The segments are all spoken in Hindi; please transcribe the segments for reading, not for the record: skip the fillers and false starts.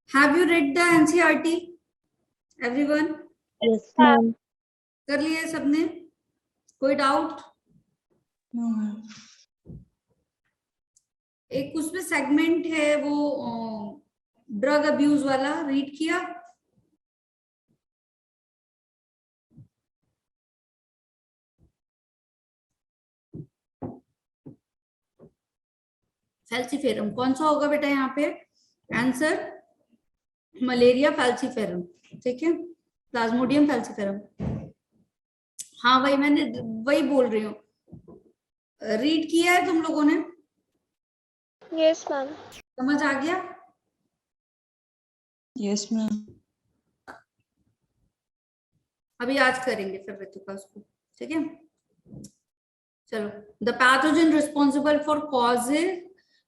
Have you read the NCERT? Everyone? Yes, ma'am. कर लिए सबने? कोई डाउट? एक उसमें सेगमेंट है वो ड्रग अब्यूज वाला, रीड किया? फैल्सीफेरम कौन सा होगा बेटा यहाँ पे आंसर? मलेरिया फैल्सीफेरम, ठीक है, प्लाज्मोडियम फैल्सीफेरम। हाँ वही मैंने वही बोल रही हूँ, रीड किया है तुम लोगों ने? Yes ma'am. समझ आ गया? Yes ma'am. अभी आज करेंगे फिर रितिका उसको, ठीक है? चलो, the pathogen responsible for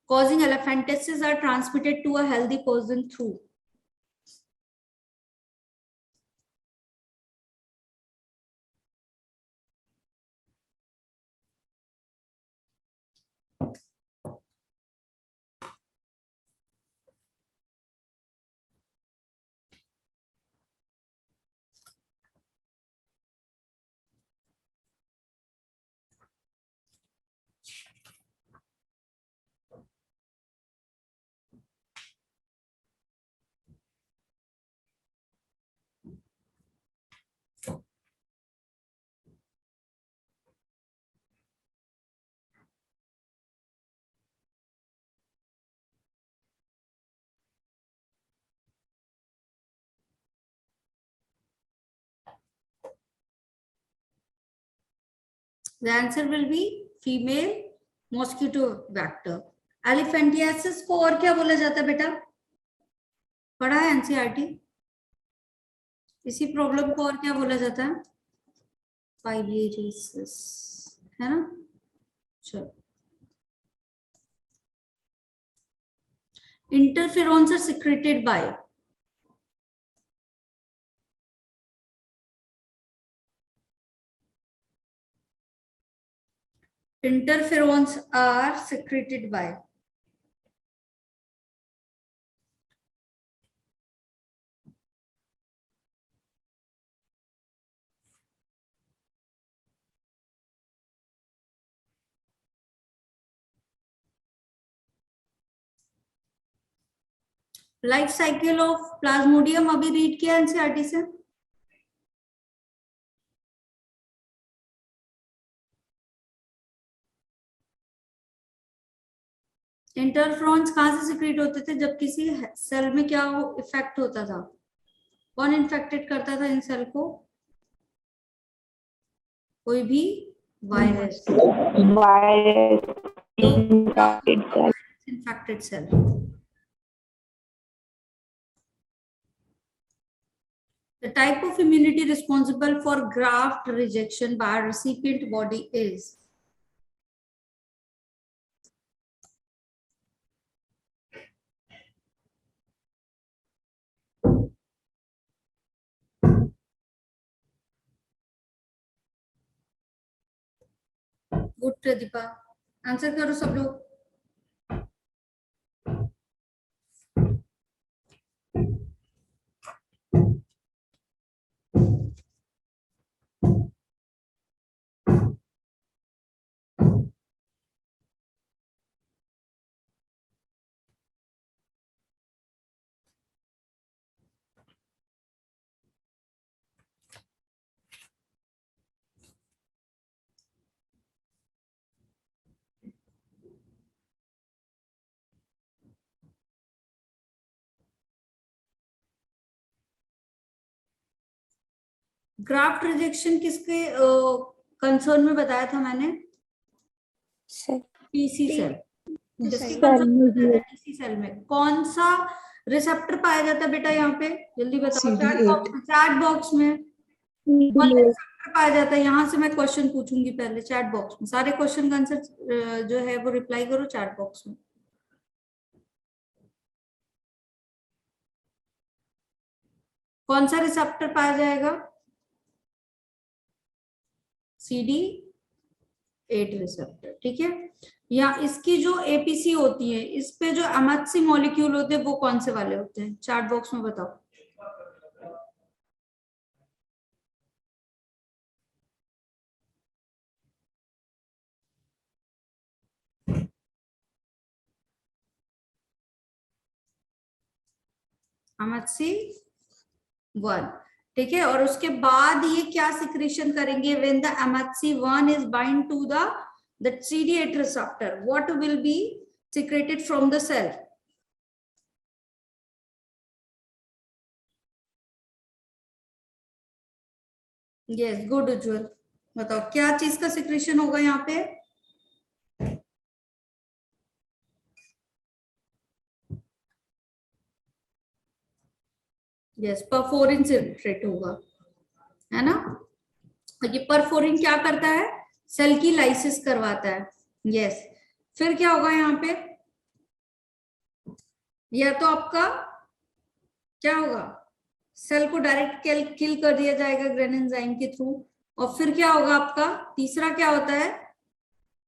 causing elephantiasis are transmitted to a healthy person through the answer will be female mosquito vector। Elephantiasis को और क्या बोला जाता है बेटा? पढ़ा है एनसीईआरटी? इसी प्रॉब्लम को और क्या बोला जाता है? फाइलियरिसिस, है ना? चलो, interferons are secreted by life cycle of Plasmodium अभी रीड किया एनसीईआरटी से? इंटरफ्रॉन्स कहां से सिक्रीट होते थे जब किसी सेल में क्या इफेक्ट होता था? कौन इन्फेक्टेड करता था इन सेल को? कोई भी virus, infected cell. The type of immunity responsible for graft rejection by recipient body is good Pradeepa, answer करो सब लोग। ग्राफ्ट रिजेक्शन किसके कंसर्न में बताया था मैंने? TC cell. टीसी सेल में कौन सा रिसेप्टर पाया जाता है बेटा यहाँ पे? जल्दी बताओ, चैट बॉक्स में कौन सा रिसेप्टर पाया जाता है? यहाँ से मैं क्वेश्चन पूछूंगी पहले चैट बॉक्स में, सारे क्वेश्चन का आंसर जो है वो रिप्लाई करो चैट बॉक्स में। कौन सा रिसेप्टर पाया जाएगा? CD 8 रिसेप्टर, ठीक है। या इसकी जो एपीसी होती है, इस पे जो एमएचसी मॉलिक्यूल होते हैं वो कौन से वाले होते हैं, चार्ट बॉक्स में बताओ। एमएचसी 1, ठीक है। और उसके बाद ये क्या सिक्रीशन करेंगे, when the MHC 1 is bind to the CD8 receptor, what will be secreted from the cell? Yes, good Ujjwal, बताओ क्या चीज का सिक्रीशन होगा यहाँ पे। यस, परफोरिन सिक्रेट होगा, है ना। ये परफोरिन क्या करता है, सेल की लाइसिस करवाता है। यस, फिर क्या होगा यहाँ पे, या तो आपका क्या होगा, सेल को डायरेक्ट किल कर दिया जाएगा ग्रेन एंजाइम के थ्रू, और फिर क्या होगा आपका तीसरा क्या होता है,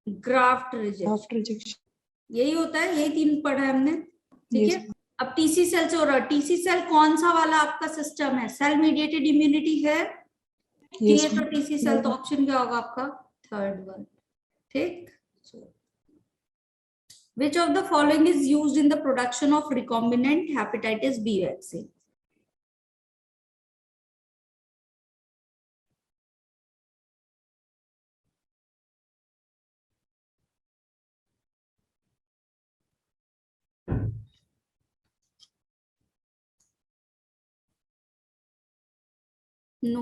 ग्राफ्ट रिजेक्शन। यही होता है, यही 3 पढ़ा है हमने, ठीक है। अब टीसी सेल से हो रहा है, टीसी सेल कौन सा वाला आपका सिस्टम है, सेल मीडिएटेड इम्यूनिटी है, ये तो टीसी सेल, तो ऑप्शन क्या होगा आपका, थर्ड वन, ठीक। Which of the following is used in the production of recombinant hepatitis B vaccine? No,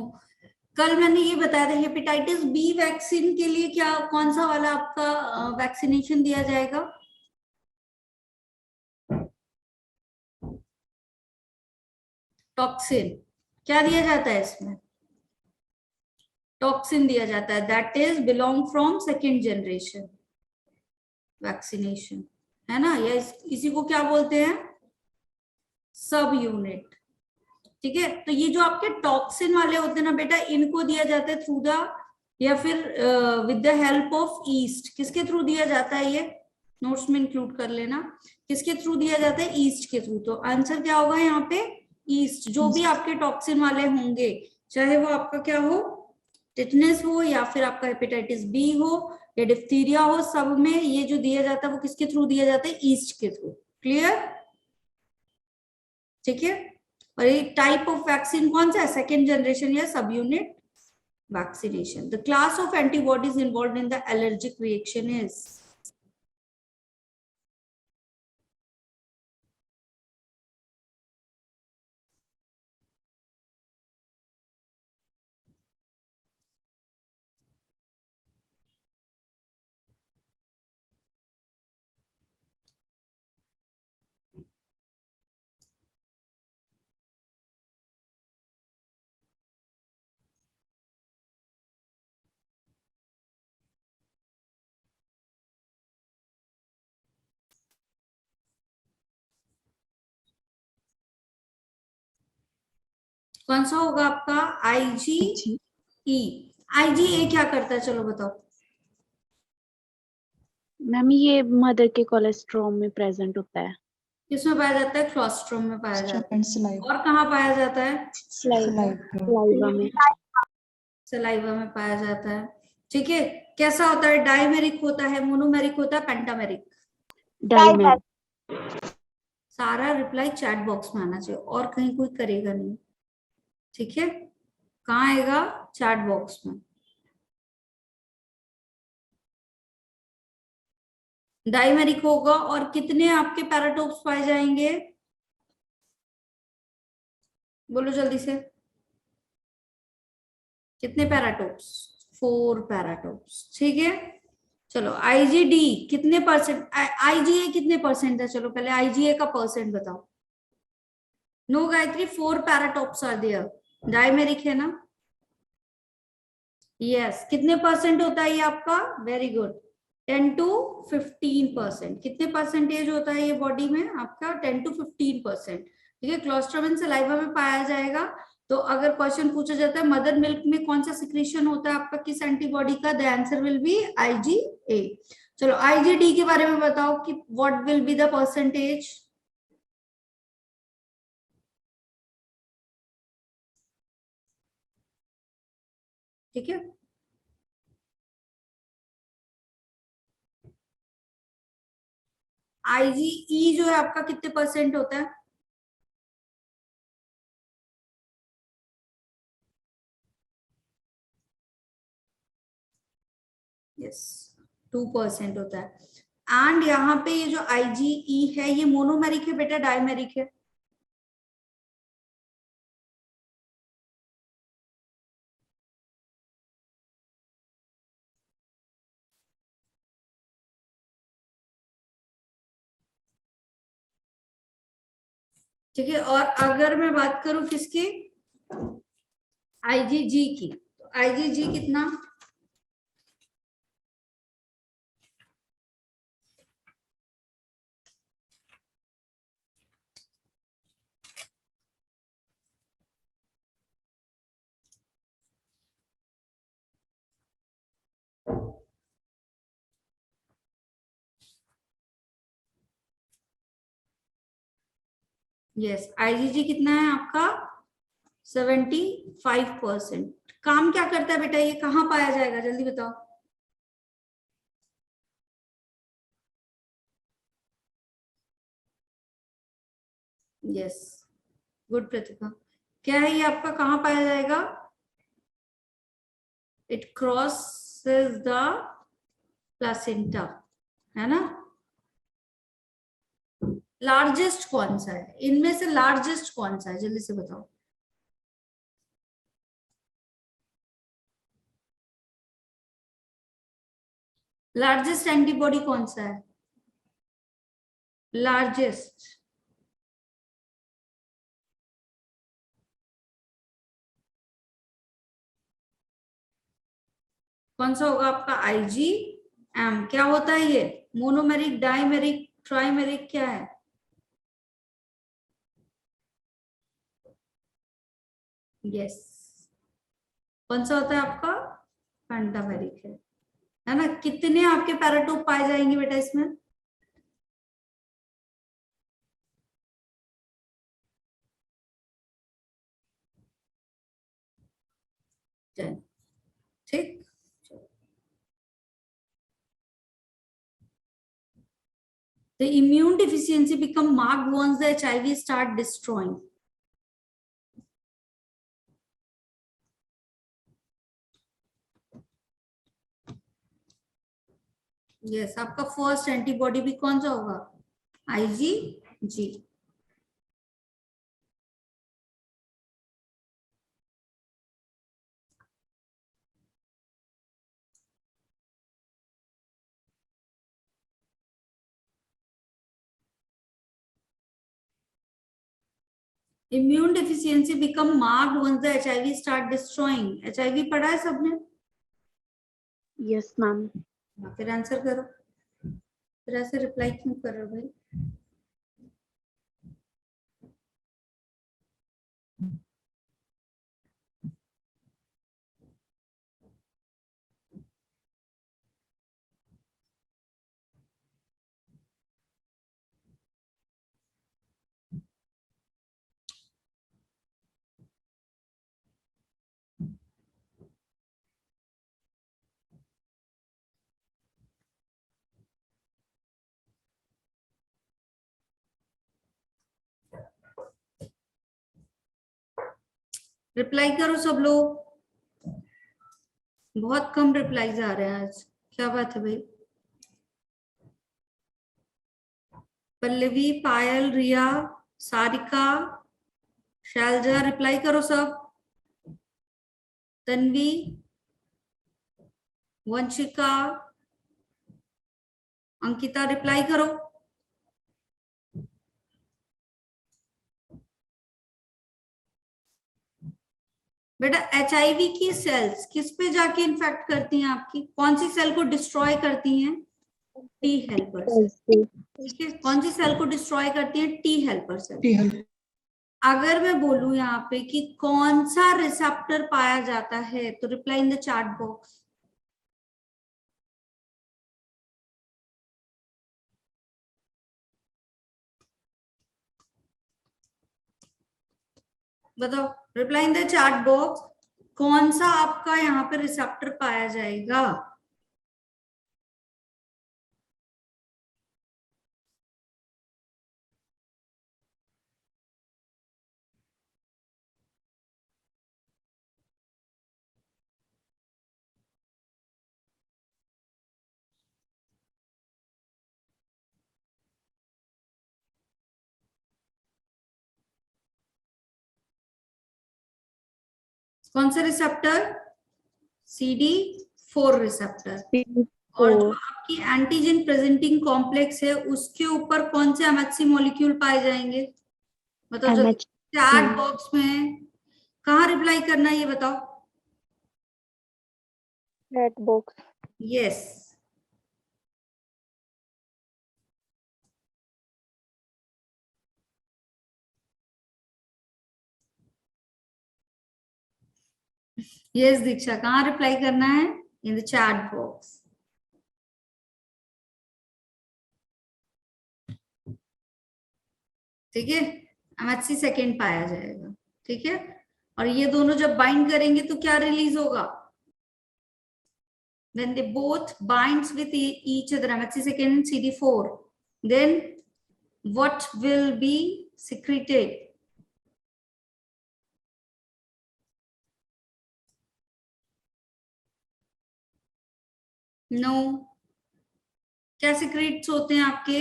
कल मैंने ये बताया था, हेपेटाइटिस बी वैक्सीन के लिए क्या, कौन सा वाला आपका वैक्सीनेशन दिया जाएगा, टॉक्सिन। क्या दिया जाता है इसमें, टॉक्सिन दिया जाता है, that is belong from second generation vaccination, है ना। या इसी को क्या बोलते हैं, सब यूनिट, ठीक है। तो ये जो आपके टॉक्सिन वाले होते हैं ना बेटा, इनको दिया जाता है थ्रू द, या फिर with the help of east. किसके थ्रू दिया जाता है, ये नोट्स में इंक्लूड कर लेना, किसके थ्रू दिया जाता है, ईस्ट के थ्रू। तो आंसर क्या होगा यहाँ पे, ईस्ट। जो भी आपके टॉक्सिन वाले होंगे, चाहे वो आपका क्या हो, टिटनेस हो, या फिर आपका हेपेटाइटिस बी हो, या डिप्थीरिया हो, सब में ये जो दिया जाता है वो किसके थ्रू दिया जाता है, ईस्ट के थ्रू। क्लियर, ठीक है। और ये टाइप ऑफ वैक्सीन कौन सा है, सेकेंड जनरेशन या सब unit vaccination. The class of antibodies involved in the allergic reaction is, कौन सा होगा आपका, IgE। IgA क्या करता है, चलो बताओ। मैम ये मदर के कोलेस्ट्रॉम में प्रेजेंट होता है, किसमें पाया जाता है, क्लोस्ट्रम में पाया जाता है। और कहाँ पाया जाता है, सलाइवा में, सलाइवा में पाया जाता है, ठीक है। कैसा होता है, डाइमेरिक होता है, मोनोमेरिक होता है, पेंटामेरिक, डाइमेरिक। सारा रिप्लाई चैट बॉक्स में आना चाहिए, और कहीं कोई करेगा नहीं, ठीक है। कहाँ आएगा, चैट बॉक्स में। डाइमेरिक होगा, और कितने आपके पैराटोप्स पाए जाएंगे, बोलो जल्दी से, कितने पैराटोप्स, 4 पैराटोप्स, ठीक है। चलो IgD कितने परसेंट, IgA कितने परसेंट है, चलो पहले IgA का परसेंट बताओ। No Gayatri, 4 paratopes are there, dimeric है ना। यस, कितने परसेंट होता है ये आपका, वेरी गुड, 10 to 15%। कितने परसेंटेज होता है ये बॉडी में आपका, 10 to 15%, ठीक है। क्लोस्ट्रम इन सलाइवा में पाया जाएगा, तो अगर क्वेश्चन पूछा जाता है मदर मिल्क में कौन सा सिक्रीशन होता है आपका किस एंटीबॉडी का, the answer will be IgA। चलो IgD के बारे में बताओ कि what will be the percentage. ठीक है, IgE जो है आपका कितने परसेंट होता है? यस 2% होता है। एंड यहाँ पे ये जो IgE है ये मोनोमेरिक है बेटा डायमेरिक है? ठीक है, और अगर मैं बात करूं किसकी, IgG की, तो IgG कितना? यस IgG कितना है आपका 75%। काम क्या करता है बेटा, ये कहाँ पाया जाएगा जल्दी बताओ। यस गुड प्रतिभा, क्या है ये आपका, कहाँ पाया जाएगा? इट क्रॉसेस द प्लासेंटा, है ना। लार्जेस्ट कौन सा है इनमें से, लार्जेस्ट कौन सा है जल्दी से बताओ। लार्जेस्ट एंटीबॉडी कौन सा है, लार्जेस्ट? कौन सा होगा आपका, IgM। क्या होता है ये, मोनोमेरिक, डाइमेरिक, ट्राइमेरिक, क्या है? यस कौन सा होता है आपका, पेंटामेरिक है ना। कितने आपके पैराटोप पाए जाएंगे बेटा इसमें? ठीक, the immune deficiency become marked once the HIV start destroying. Yes आपका फर्स्ट एंटीबॉडी भी कौन सा होगा, IgG। Immune deficiency become marked once the HIV start destroying. HIV पढ़ा है सबने? Yes ma'am. फिर आंसर करो, फिर ऐसे रिप्लाई क्यों कर रहे हो भाई। रिप्लाई करो सब लोग, बहुत कम रिप्लाईज आ रहे हैं आज, क्या बात है भाई। पल्लवी, पायल, रिया, सारिका, शैलजा, रिप्लाई करो सब। तन्वी, वंशिका, अंकिता, रिप्लाई करो। बेटा HIV की सेल्स किस पे जाके इन्फेक्ट करती हैं आपकी, कौन सी सेल को डिस्ट्रॉय करती हैं, T हेल्पर सेल। ठीक है, कौन सी सेल को डिस्ट्रॉय करती है, T हेल्पर सेल। अगर मैं बोलूं यहाँ पे कि कौन सा रिसेप्टर पाया जाता है, तो reply in the chat box. बताओ, reply in the chat box, कौन सा आपका यहाँ पे रिसेप्टर पाया जाएगा। कौन सा रिसेप्टर? CD4 receptor. और जो CD4 आपकी एंटीजन प्रेजेंटिंग कॉम्प्लेक्स है, उसके ऊपर कौन से MHC मॉलिक्यूल पाए जाएंगे? बताओ जल्दी, चैट MHC बॉक्स में कहाँ रिप्लाई करना है ये बताओ। chat box. यस। यस दीक्षा, कहाँ रिप्लाई करना है? इन द चैट बॉक्स। ठीक है, MHC सेकेंड पाया जाएगा। ठीक है, और ये दोनों जब बाइंड करेंगे तो क्या रिलीज होगा? when they both binds with each other, MHC second and CD4, then what will be secreted? No, क्या सिक्रेट्स होते हैं आपके?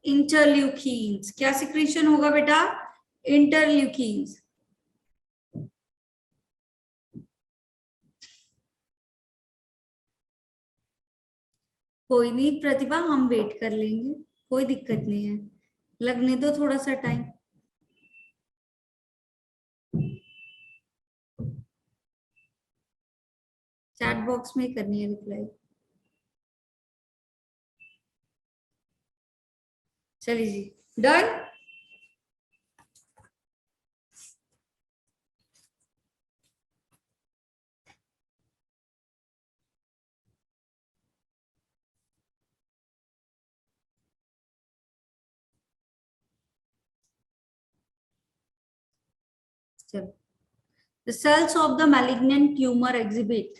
इंटरल्यूकिन्स। क्या सिक्रेशन होगा बेटा? इंटरल्यूकिन्स। कोई नहीं प्रतिभा, हम वेट कर लेंगे, कोई दिक्कत नहीं है, लगने दो थोड़ा सा टाइम। चैट बॉक्स में करनी है रिप्लाई। चलिए जी, डन। चलो, the cells of the malignant tumor exhibit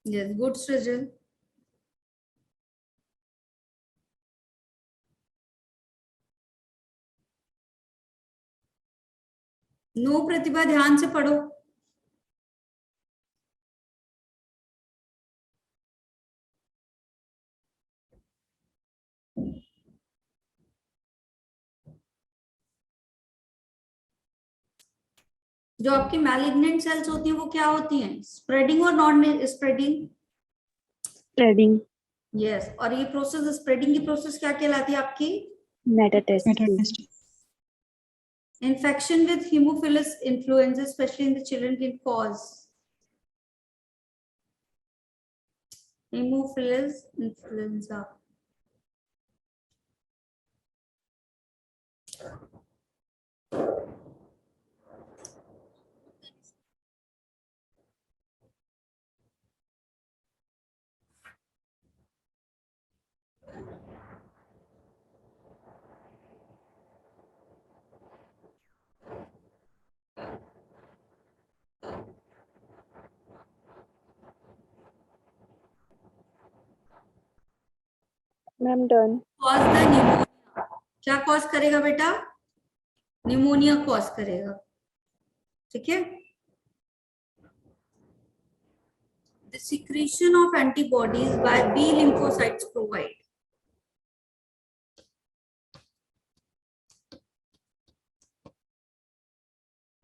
yes good Srijal. No Pratibha, ध्यान से पढ़ो। जो आपकी मैलिग्नेंट सेल्स होती हैं वो क्या होती हैं? स्प्रेडिंग और नॉन स्प्रेडिंग? spreading yes. और ये प्रोसेस, स्प्रेडिंग की प्रोसेस क्या कहलाती है आपकी? metastasis. Infection with Haemophilus influenza, especially in the children, can cause Haemophilus influenza. Ma'am, done. Cause the pneumonia. क्या कॉज करेगा बेटा? निमोनिया कॉज करेगा। ठीक है, the secretion of antibodies by B lymphocytes provide.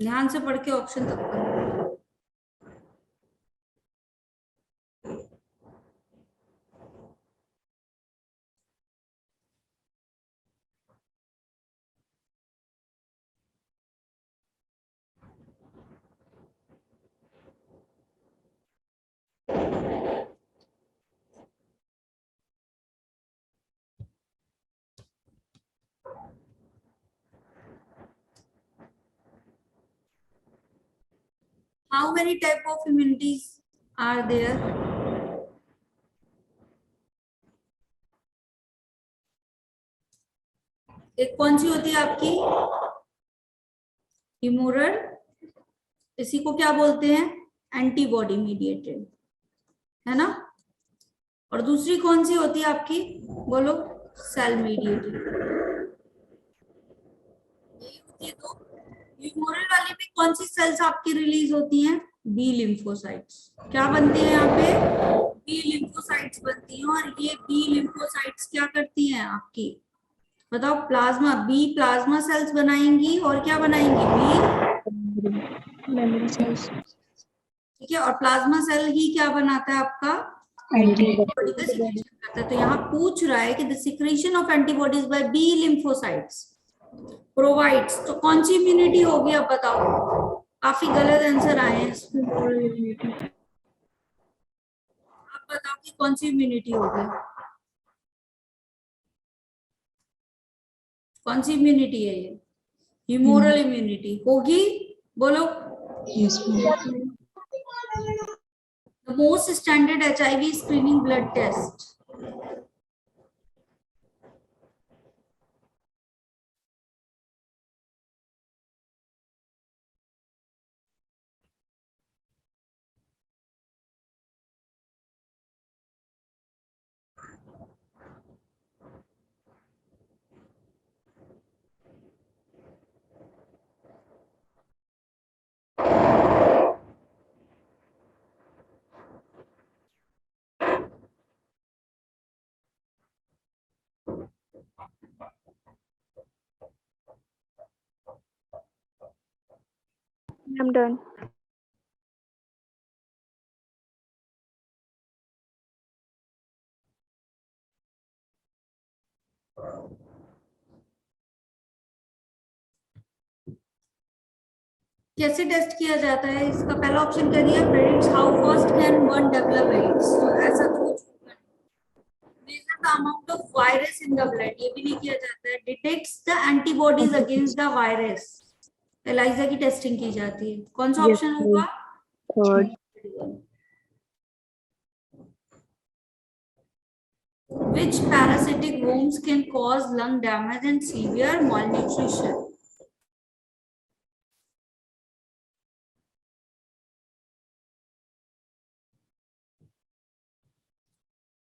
ध्यान से पढ़ के ऑप्शन तक पढ़ो। How many type of immunities are there? एक कौन सी होती है आपकी? ह्यूमोरल, इसी को क्या बोलते हैं? एंटीबॉडी मीडिएटेड, है ना। और दूसरी कौन सी होती है आपकी? बोलो। सेल मीडिएटेड होती है। तो ह्यूमोरल वाली में कौन सी सेल्स आपकी रिलीज होती हैं? B lymphocytes. क्या बनती है यहाँ पे? बी लिम्फोसाइट्स बनती हैं। और ये बी लिम्फोसाइट्स क्या करती हैं आपकी? बताओ। प्लाज्मा, बी प्लाज्मा सेल्स बनाएंगी और क्या बनाएंगी? B memory cells. ठीक है। और प्लाज्मा सेल ही क्या बनाता है आपका? एंटीबॉडी का सिक्रेशन करता है। तो यहाँ पूछ रहा है कि the secretion of antibodies by B lymphocytes provides, तो कौन सी इम्यूनिटी होगी? अब बताओ। काफी गलत आंसर आए हैं इसमें। आप बताओ कि कौन सी इम्यूनिटी होगी? कौन सी इम्यूनिटी है ये? ह्यूमोरल इम्यूनिटी होगी। बोलो। The most standard HIV screening blood test. I'm done. कैसे टेस्ट किया जाता है? इसका पहला ऑप्शन क्या दिया? Predicts how fast can one develop AIDS. तो ऐसा तो कुछ measure the amount of virus in the blood, ये भी नहीं किया जाता है। Detects the antibodies against the virus, ELISA की टेस्टिंग की जाती है। कौन सा ऑप्शन होगा? Third. Which parasitic worms can cause lung damage and severe malnutrition?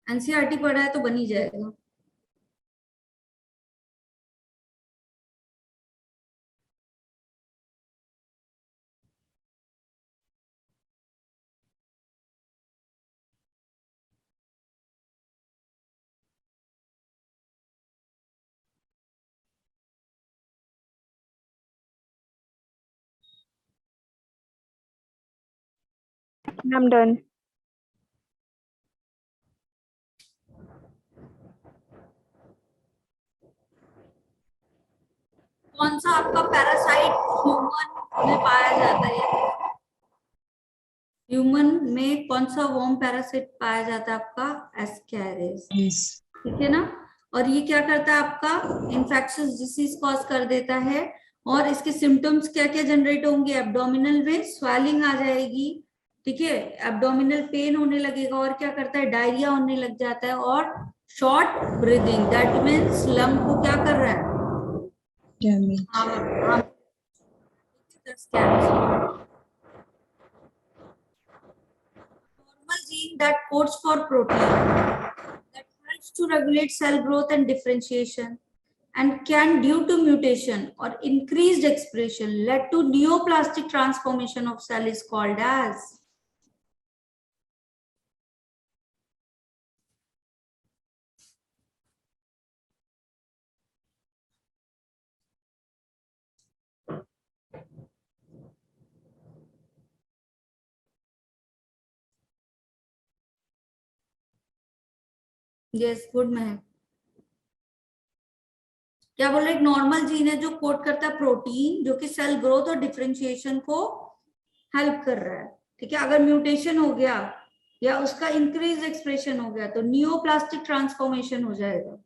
NCERT पढ़ा है तो बन ही जाएगा। I'm done. कौन सा आपका पैरासाइट ह्यूमन में पाया जाता है? ह्यूमन में कौन सा वर्म पैरासाइट पाया जाता है आपका? एस्कैरिस। ठीक है ना। और ये क्या करता है आपका? इन्फेक्शियस डिसीज कॉज कर देता है। और इसके सिम्टम्स क्या क्या जनरेट होंगे? एब्डोमिनल में स्वेलिंग आ जाएगी, ठीक है, एब्डोमिनल पेन होने लगेगा, और क्या करता है? डायरिया होने लग जाता है, और short breathing. That means lung को क्या कर रहा है? Normal gene that codes for protein that helps to regulate cell growth and differentiation, and can, due to mutation or increased expression, led to neoplastic transformation of cell is called as? Yes, good man. क्या बोल रहे? एक नॉर्मल जीन है जो कोड करता है प्रोटीन, जो कि सेल ग्रोथ और डिफरेंशिएशन को हेल्प कर रहा है। ठीक है। अगर म्यूटेशन हो गया या उसका इंक्रीज एक्सप्रेशन हो गया तो नियोप्लास्टिक ट्रांसफॉर्मेशन हो जाएगा।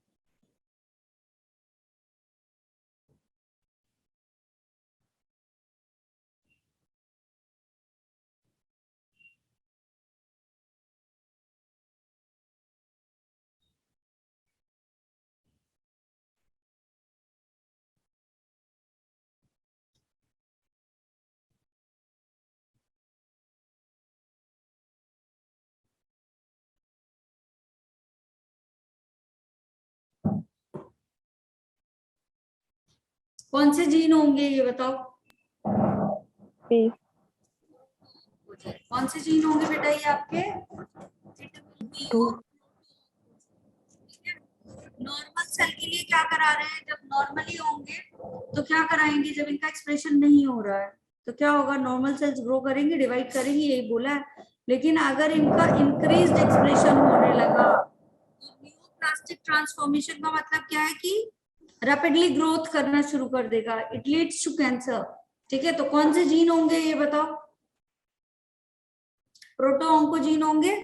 कौन से जीन होंगे ये बताओ? कौन से जीन होंगे बेटा ये आपके? नॉर्मल सेल के लिए क्या करा रहे हैं? जब नॉर्मली होंगे तो क्या कराएंगे? जब इनका एक्सप्रेशन नहीं हो रहा है तो क्या होगा? नॉर्मल सेल्स ग्रो करेंगे, डिवाइड करेंगे, यही बोला है। लेकिन अगर इनका इंक्रीज्ड एक्सप्रेशन होने लगा तो न्यूप्लास्टिक ट्रांसफॉर्मेशन का मतलब क्या है कि रैपिडली ग्रोथ करना शुरू कर देगा, इट लीड्स टू कैंसर। ठीक है, तो कौन से जीन होंगे ये बताओ? प्रोटो ऑन्कोजीन होंगे।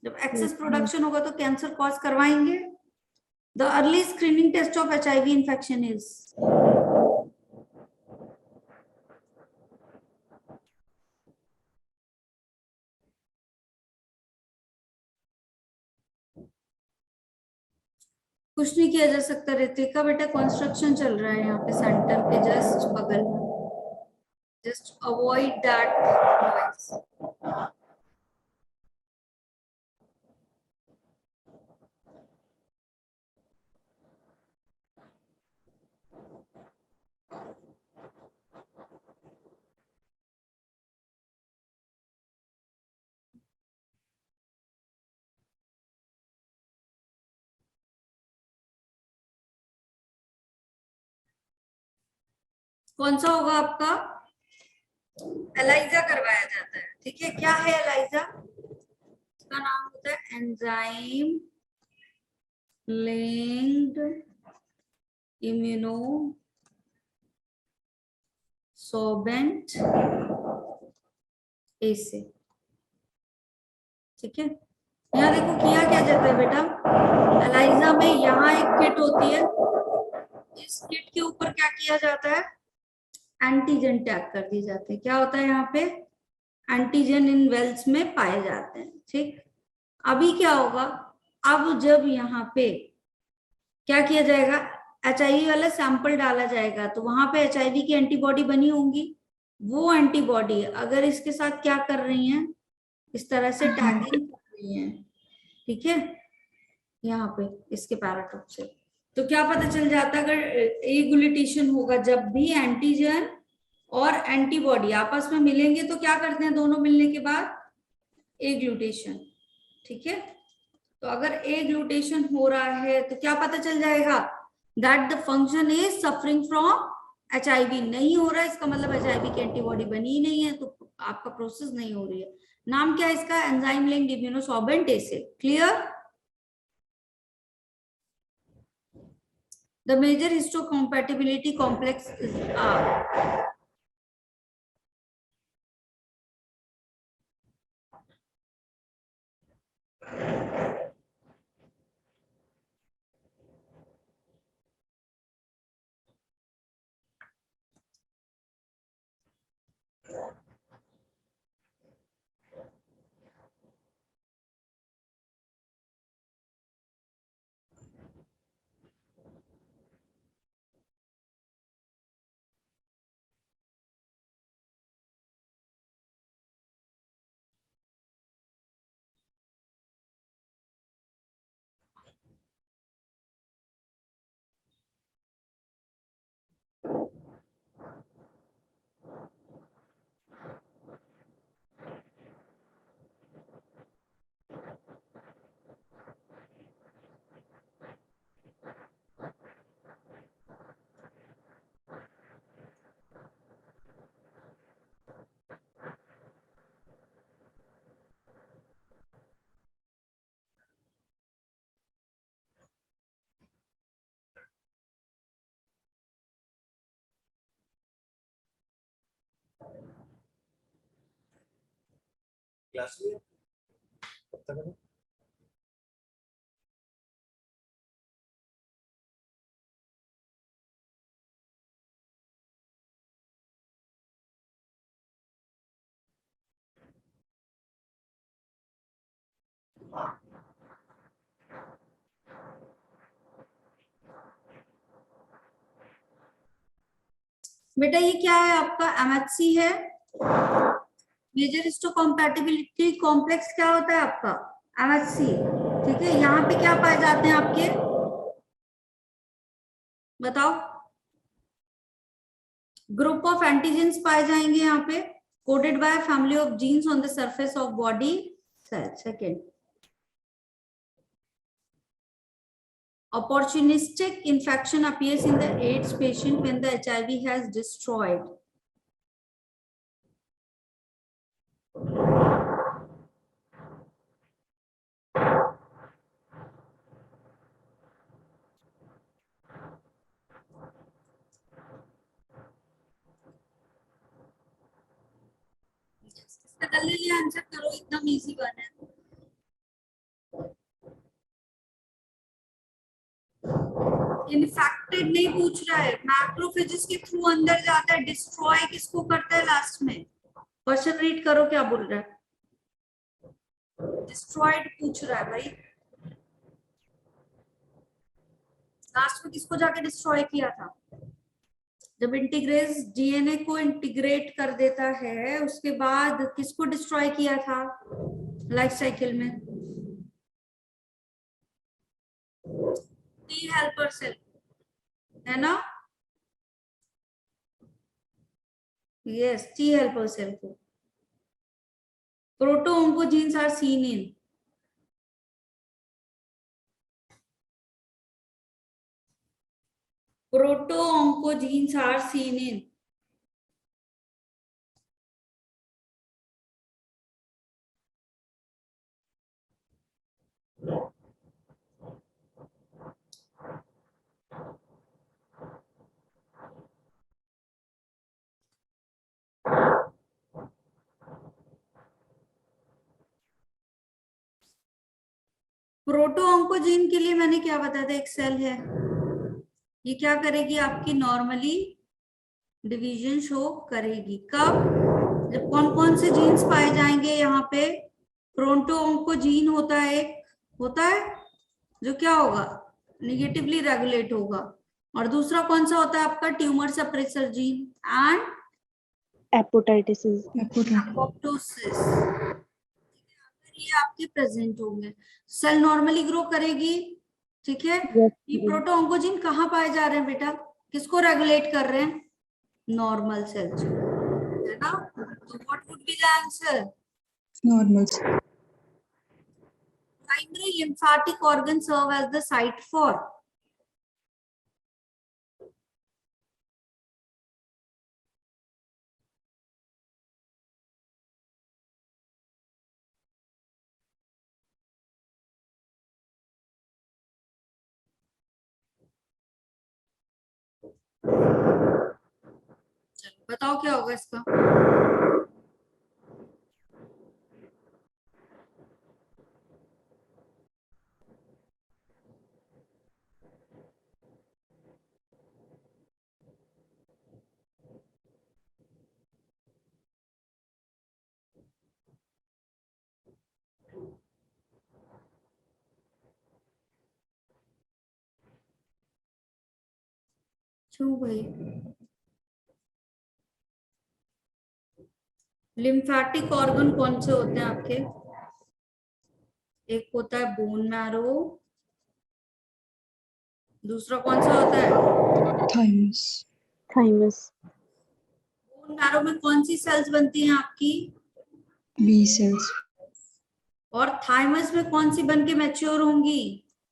जब एक्सेस प्रोडक्शन होगा तो कैंसर कॉज करवाएंगे। The early screening test of HIV infection is कुछ नहीं किया जा सकता। ऋतिका बेटा कंस्ट्रक्शन चल रहा है यहाँ पे सेंटर के जस्ट बगल में, जस्ट अवॉइड दैट नॉइस। कौन सा होगा आपका? एलाइजा करवाया जाता है। ठीक है, क्या है एलाइजा? इसका नाम होता है एंजाइम लिंक्ड इम्यूनो सोबेंट एसे। ठीक है, यहाँ देखो किया क्या जाता है बेटा, एलाइजा में यहाँ एक किट होती है, इस किट के ऊपर क्या किया जाता है? एंटीजन टैग कर दिए जाते हैं। क्या होता है यहाँ पे? एंटीजन इन वेल्स में पाए जाते हैं। ठीक, अभी क्या होगा? अब जब यहाँ पे क्या किया जाएगा, HIV वाला सैंपल डाला जाएगा तो वहां पे HIV की एंटीबॉडी बनी होंगी। वो एंटीबॉडी अगर इसके साथ क्या कर रही हैं, इस तरह से टैगिंग कर रही हैं, ठीक है, यहाँ पे इसके पैराटोप से, तो क्या पता चल जाता है? अगर एग्लूटेशन होगा, जब भी एंटीजन और एंटीबॉडी आपस में मिलेंगे तो क्या करते हैं दोनों मिलने के बाद? एग्लूटेशन। ठीक है, तो अगर एग्लूटेशन हो रहा है तो क्या पता चल जाएगा? That the function is suffering from HIV। नहीं हो रहा है इसका मतलब HIV की एंटीबॉडी बनी ही नहीं है, तो आपका प्रोसेस नहीं हो रही है। नाम क्या है इसका? Enzyme linked immunosorbent essay. Clear? The major histocompatibility complex is R. Class में कब तक है? बेटा ये क्या है आपका? MHC है, मेजर हिस्टोकम्पैटिबिलिटी कॉम्प्लेक्स। क्या होता है आपका? MHC। ठीक है, यहाँ पे क्या पाए जाते हैं आपके? बताओ। ग्रुप ऑफ एंटीजेंस पाए जाएंगे यहाँ पे coded by family of genes on the surface of body cell. Second, opportunistic infection appears in the AIDS patient when the HIV has destroyed. इसका जल्दी आंसर करो, एकदम इजी वन है. इन्फेक्टेड नहीं पूछ रहा है, मैक्रोफेजेस के थ्रू अंदर जाता है, डिस्ट्रॉय किसको करता है लास्ट में. क्वेश्चन रीड करो क्या बोल रहा है. डिस्ट्रॉयड पूछ रहा है भाई. लास्ट में किसको जाके डिस्ट्रॉय किया था. जब इंटीग्रेज डीएनए को इंटीग्रेट कर देता है उसके बाद किसको डिस्ट्रॉय किया था लाइफ साइकिल में. टी हेल्पर सेल है ना. यस, टी हेल्पर सेल को. Proto oncogenes are seen in. Proto oncogenes are seen in. Proto oncogene के लिए मैंने क्या बताया था, एक सेल है, ये क्या करेगी आपकी नॉर्मली डिवीजन शो करेगी. कब, जब कौन कौन से जीन्स पाए जाएंगे यहाँ पे. प्रोटो ऑन्कोजीन होता है, एक होता है जो क्या होगा निगेटिवली रेगुलेट होगा, और दूसरा कौन सा होता है आपका tumour suppressor gene and apoptosis. ये आपके प्रेजेंट होंगे. सेल नॉर्मली ग्रो करेगी, ठीक है. ये प्रोटो ऑन्कोजीन कहाँ पाए जा रहे हैं बेटा, किसको रेगुलेट कर रहे हैं, नॉर्मल सेल्स है ना. तो what would be the answer, normal. Primary lymphatic organ serve as the site for. चलो बताओ क्या होगा इसका. क्यों भाई, लिम्फेटिक ऑर्गन कौन से होते हैं आपके, एक होता है बोन मैरो, दूसरा कौन सा होता है थाइमस. थाइमस. बोन मैरो में कौन सी सेल्स बनती हैं आपकी, बी सेल्स. और थाइमस में कौन सी बन के मैच्योर होंगी,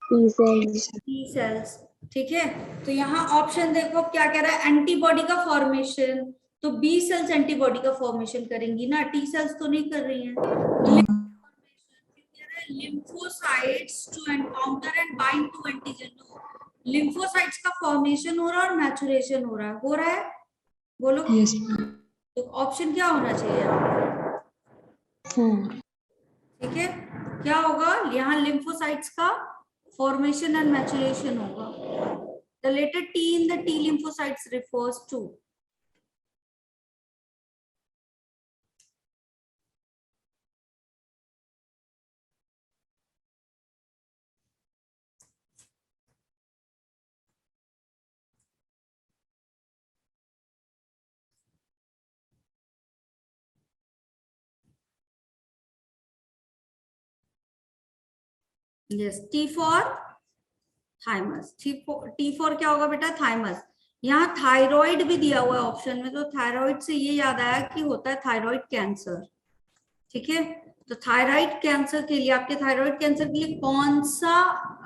टी सेल्स. T cells. ठीक है, तो यहाँ ऑप्शन देखो क्या कह रहा है, एंटीबॉडी का फॉर्मेशन. तो बी सेल्स एंटीबॉडी का फॉर्मेशन करेंगी ना, टी सेल्स तो नहीं कर रही हैं. Lymphocytes to encounter and bind to antigen. Lymphocytes का फॉर्मेशन हो रहा है और मैचुरेशन हो रहा है. बोलो यस. तो ऑप्शन क्या होना चाहिए यहाँ, ठीक है. क्या होगा यहाँ, लिम्फोसाइट्स का फॉर्मेशन एंड मैचुरेशन होगा. The letter T in the T lymphocytes refers to. Yes, T for thymus. T for क्या होगा बेटा, थाइमस. यहाँ थायराइड भी दिया हुआ है ऑप्शन में, तो थायराइड से ये याद आया कि होता है थायराइड कैंसर। ठीक है, तो थायराइड कैंसर के लिए, आपके थायराइड कैंसर के लिए कौन सा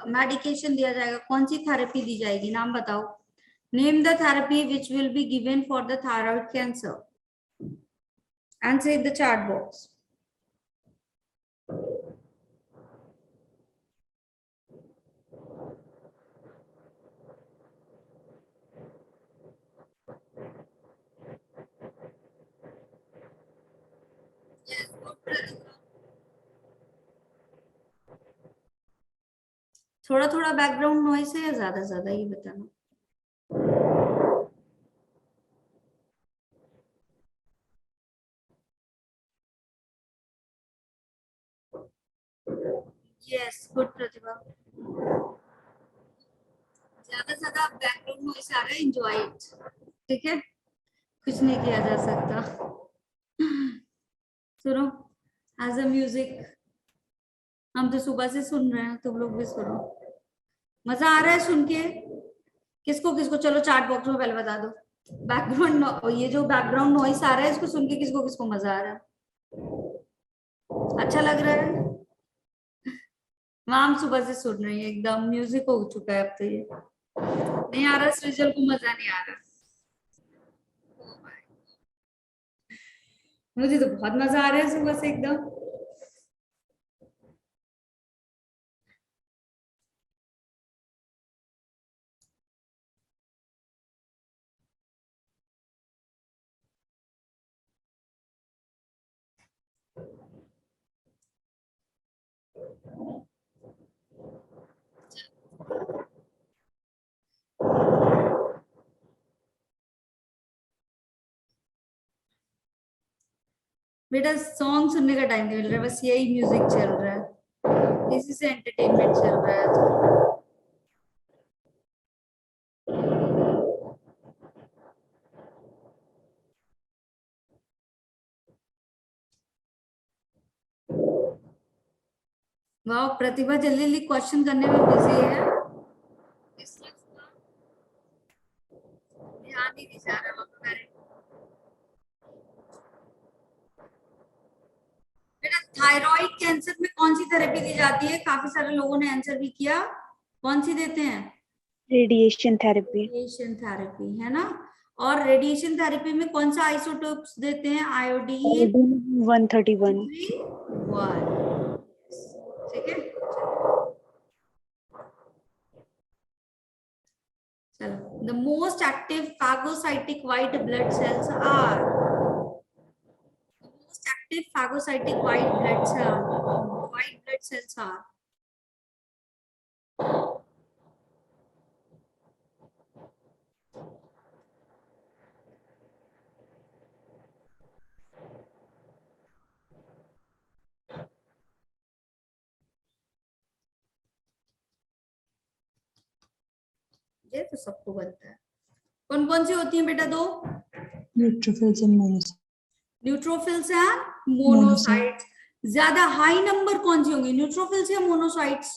मेडिकेशन दिया जाएगा, कौन सी थेरेपी दी जाएगी, नाम बताओ। Name the therapy which will be given for the thyroid cancer, answer in the chat box. थोड़ा थोड़ा बैकग्राउंड नॉइस है या ज्यादा ज्यादा, ये बताना। यस, गुड प्रतिभा। ज्यादा बैकग्राउंड नॉइस आ रहा है, एंजॉय इट। ठीक है, कुछ नहीं किया जा सकता। सुनो, एज अ म्यूजिक, हम तो सुबह से सुन रहे हैं, तुम लोग भी सुनो। मजा आ रहा है सुन के? किसको किसको, चलो चैट बॉक्स में पहले बता दो। बैकग्राउंड, ये जो बैकग्राउंड नॉइस आ रहा है, इसको सुन के किसको किसको मजा आ रहा है, अच्छा लग रहा है? मैम सुबह से सुन रही है, एकदम म्यूजिक हो चुका है अब तो। ये नहीं आ रहा सृजल को, मजा नहीं आ रहा। मुझे तो बहुत मजा आ रहा है सुबह से एकदम। बेटा सॉन्ग सुनने का टाइम नहीं मिल रहा है, बस यही म्यूजिक चल रहा है, इसी से एंटरटेनमेंट चल रहा है। तो वाह, प्रतिभा जल्दी जल्दी क्वेश्चन करने में बिजी है, इसलिए उसका ध्यान ही नहीं जा रहा वहाँ पे। बेटा थायराइड कैंसर में कौन सी थेरेपी दी जाती है, काफी सारे लोगों ने आंसर भी किया, कौन सी देते हैं? Radiation therapy. रेडिएशन थेरेपी है ना। और रेडिएशन थेरेपी में कौन सा आइसोटोप्स देते हैं? आयोडीन 131। 1। ठीक है, चलो। The most active phagocytic white blood cells are, the most active phagocytic white blood cells are, ये तो सबको बनता है। कौन कौन सी होती हैं बेटा? दो, neutrophils and monocytes. Neutrophils and monocytes. ज्यादा हाई नंबर कौन सी होंगी, न्यूट्रोफिल्स या मोनोसाइट्स?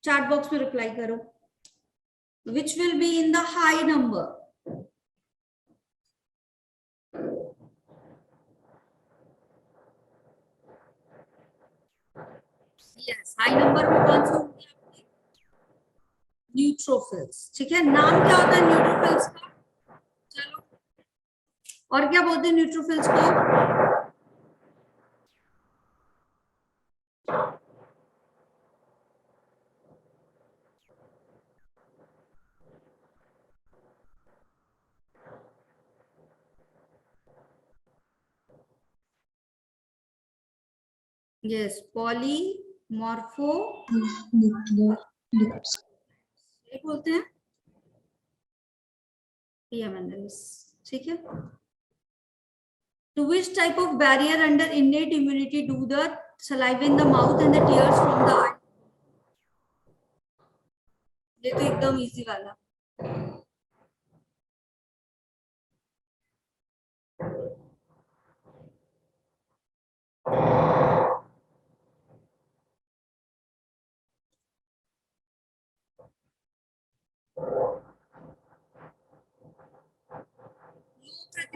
चैट बॉक्स में रिप्लाई करो, which will be in the high number. Yes, high number में कौन सी होंगी आपकी? न्यूट्रोफिल्स। ठीक है, नाम क्या होता है न्यूट्रोफिल्स का? चलो, और क्या बोलते हैं न्यूट्रोफिल्स को? Yes, polymorpho Nuclear lipids. ये बोलते हैं, पीएमएनएल्स। ठीक है, to which type of barrier under innate immunity do the saliva in the mouth and the tears from the eye? ये तो एकदम इजी वाला।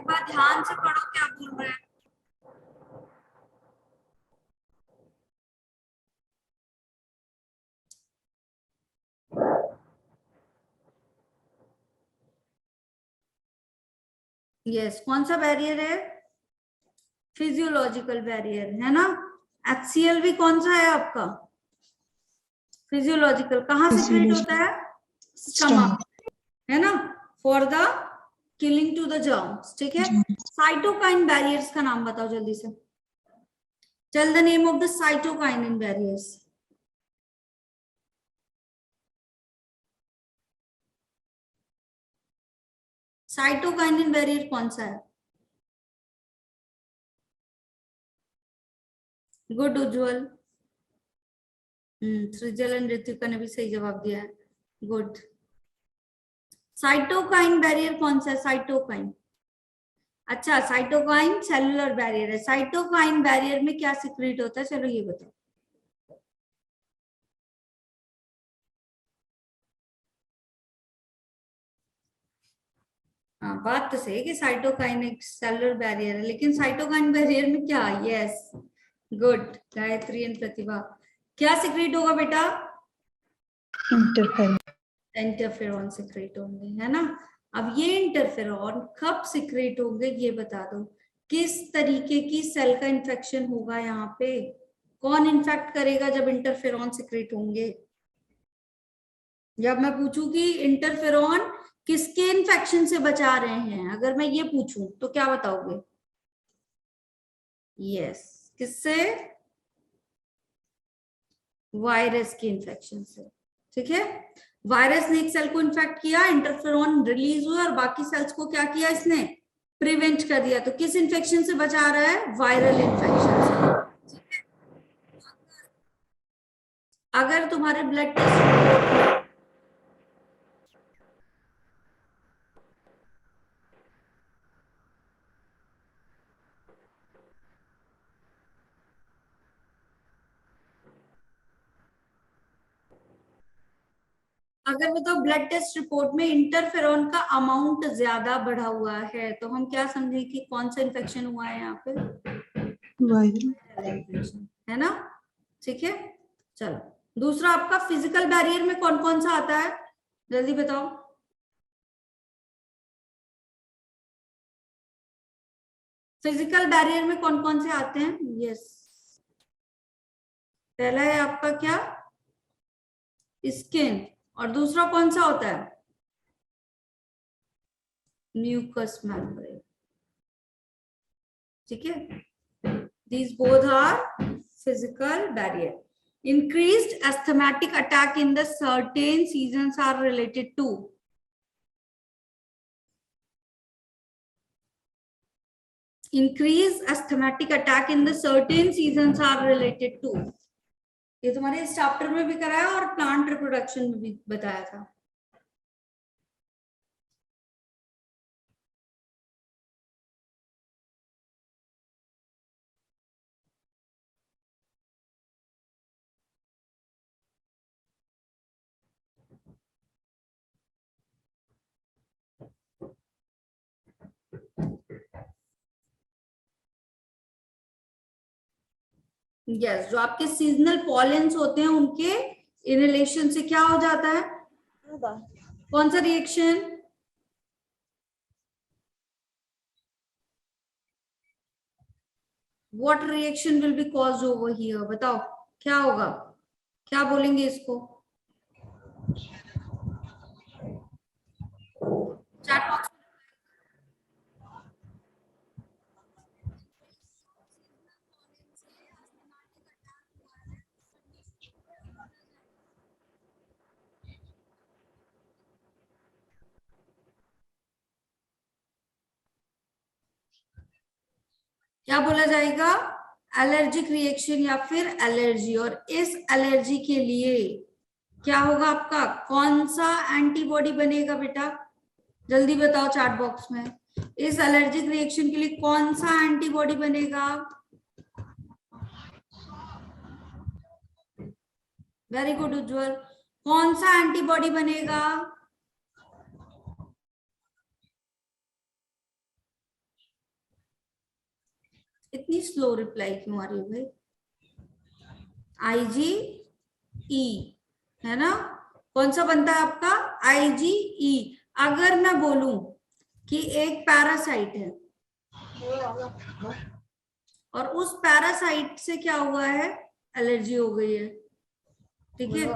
बात ध्यान से पढ़ो क्या बोल रहे हैं। यस, कौन सा बैरियर है? फिजियोलॉजिकल बैरियर है ना। HCl भी कौन सा है आपका? फिजियोलॉजिकल। कहाँ सिक्रेट होता है? स्टमक, है ना, for the killing to the germs. ठीक है। साइटोकाइन बैरियर्स का नाम बताओ जल्दी से। Tell the name of the cytokinin barriers. Cytokinin barrier कौन सा है? गुड उज्जवल। सृजल एंड ऋतिका ने भी सही जवाब दिया है। गुड। साइटोकाइन बैरियर कौन सा है? साइटोकाइन। अच्छा, साइटोकाइन सेलुलर बैरियर है। साइटोकाइन बैरियर में क्या सिक्रेट होता है, चलो ये बताओ। हाँ, बात तो सही है कि साइटोकाइन एक सेलुलर बैरियर है, लेकिन साइटोकाइन बैरियर में क्या? यस, गुड गायत्री एंड प्रतिभा। क्या सिक्रेट होगा बेटा? इंटरफेरॉन। इंटरफेरॉन सिक्रेट होंगे, है ना। अब ये इंटरफेरॉन कब सिक्रेट होंगे ये बता दो। किस तरीके की सेल का इन्फेक्शन होगा यहाँ पे? कौन इन्फेक्ट करेगा जब इंटरफेरॉन सिक्रेट होंगे? जब मैं पूछूं कि इंटरफेरॉन किसके इन्फेक्शन से बचा रहे हैं, अगर मैं ये पूछूं तो क्या बताओगे? यस, किससे? वायरस के इन्फेक्शन से। ठीक है। वायरस ने एक सेल को इन्फेक्ट किया, इंटरफेरॉन रिलीज हुआ और बाकी सेल्स को क्या किया इसने? प्रिवेंट कर दिया। तो किस इन्फेक्शन से बचा रहा है? वायरल इन्फेक्शन से। अगर तुम्हारे ब्लड टेस्ट अगर बताओ ब्लड टेस्ट रिपोर्ट में इंटरफेरॉन का अमाउंट ज्यादा बढ़ा हुआ है, तो हम क्या समझे कि कौन सा इन्फेक्शन हुआ है यहाँ पे? वायरल इन्फेक्शन, है ना। ठीक है। चलो, दूसरा आपका फिजिकल बैरियर में कौन कौन सा आता है, जल्दी बताओ। फिजिकल बैरियर में कौन कौन से आते हैं? यस, पहला है आपका क्या? स्किन। और दूसरा कौन सा होता है? Mucous membrane. ठीक है। These both are physical barrier. Increased asthmatic attack in the certain seasons are related to. Increased asthmatic attack in the certain seasons are related to. ये तुम्हारे इस चैप्टर में भी कराया और प्लांट रिप्रोडक्शन में भी बताया था। यस, जो आपके सीजनल पॉलेंस होते हैं उनके इनहेलेशन से क्या हो जाता है? कौन सा reaction? What reaction will be caused over here? बताओ क्या होगा, क्या बोलेंगे इसको? Chat box. क्या बोला जाएगा? एलर्जिक रिएक्शन या फिर एलर्जी। और इस एलर्जी के लिए क्या होगा आपका? कौन सा एंटीबॉडी बनेगा बेटा, जल्दी बताओ चैट बॉक्स में। इस एलर्जिक रिएक्शन के लिए कौन सा एंटीबॉडी बनेगा? वेरी गुड उज्जवल। कौन सा एंटीबॉडी बनेगा? स्लो रिप्लाई क्यों आ रही है भाई? IgE है ना? कौन सा बनता है आपका? IgE। अगर मैं बोलूं कि एक पैरासाइट है और उस पैरासाइट से क्या हुआ है, एलर्जी हो गई है, ठीक है,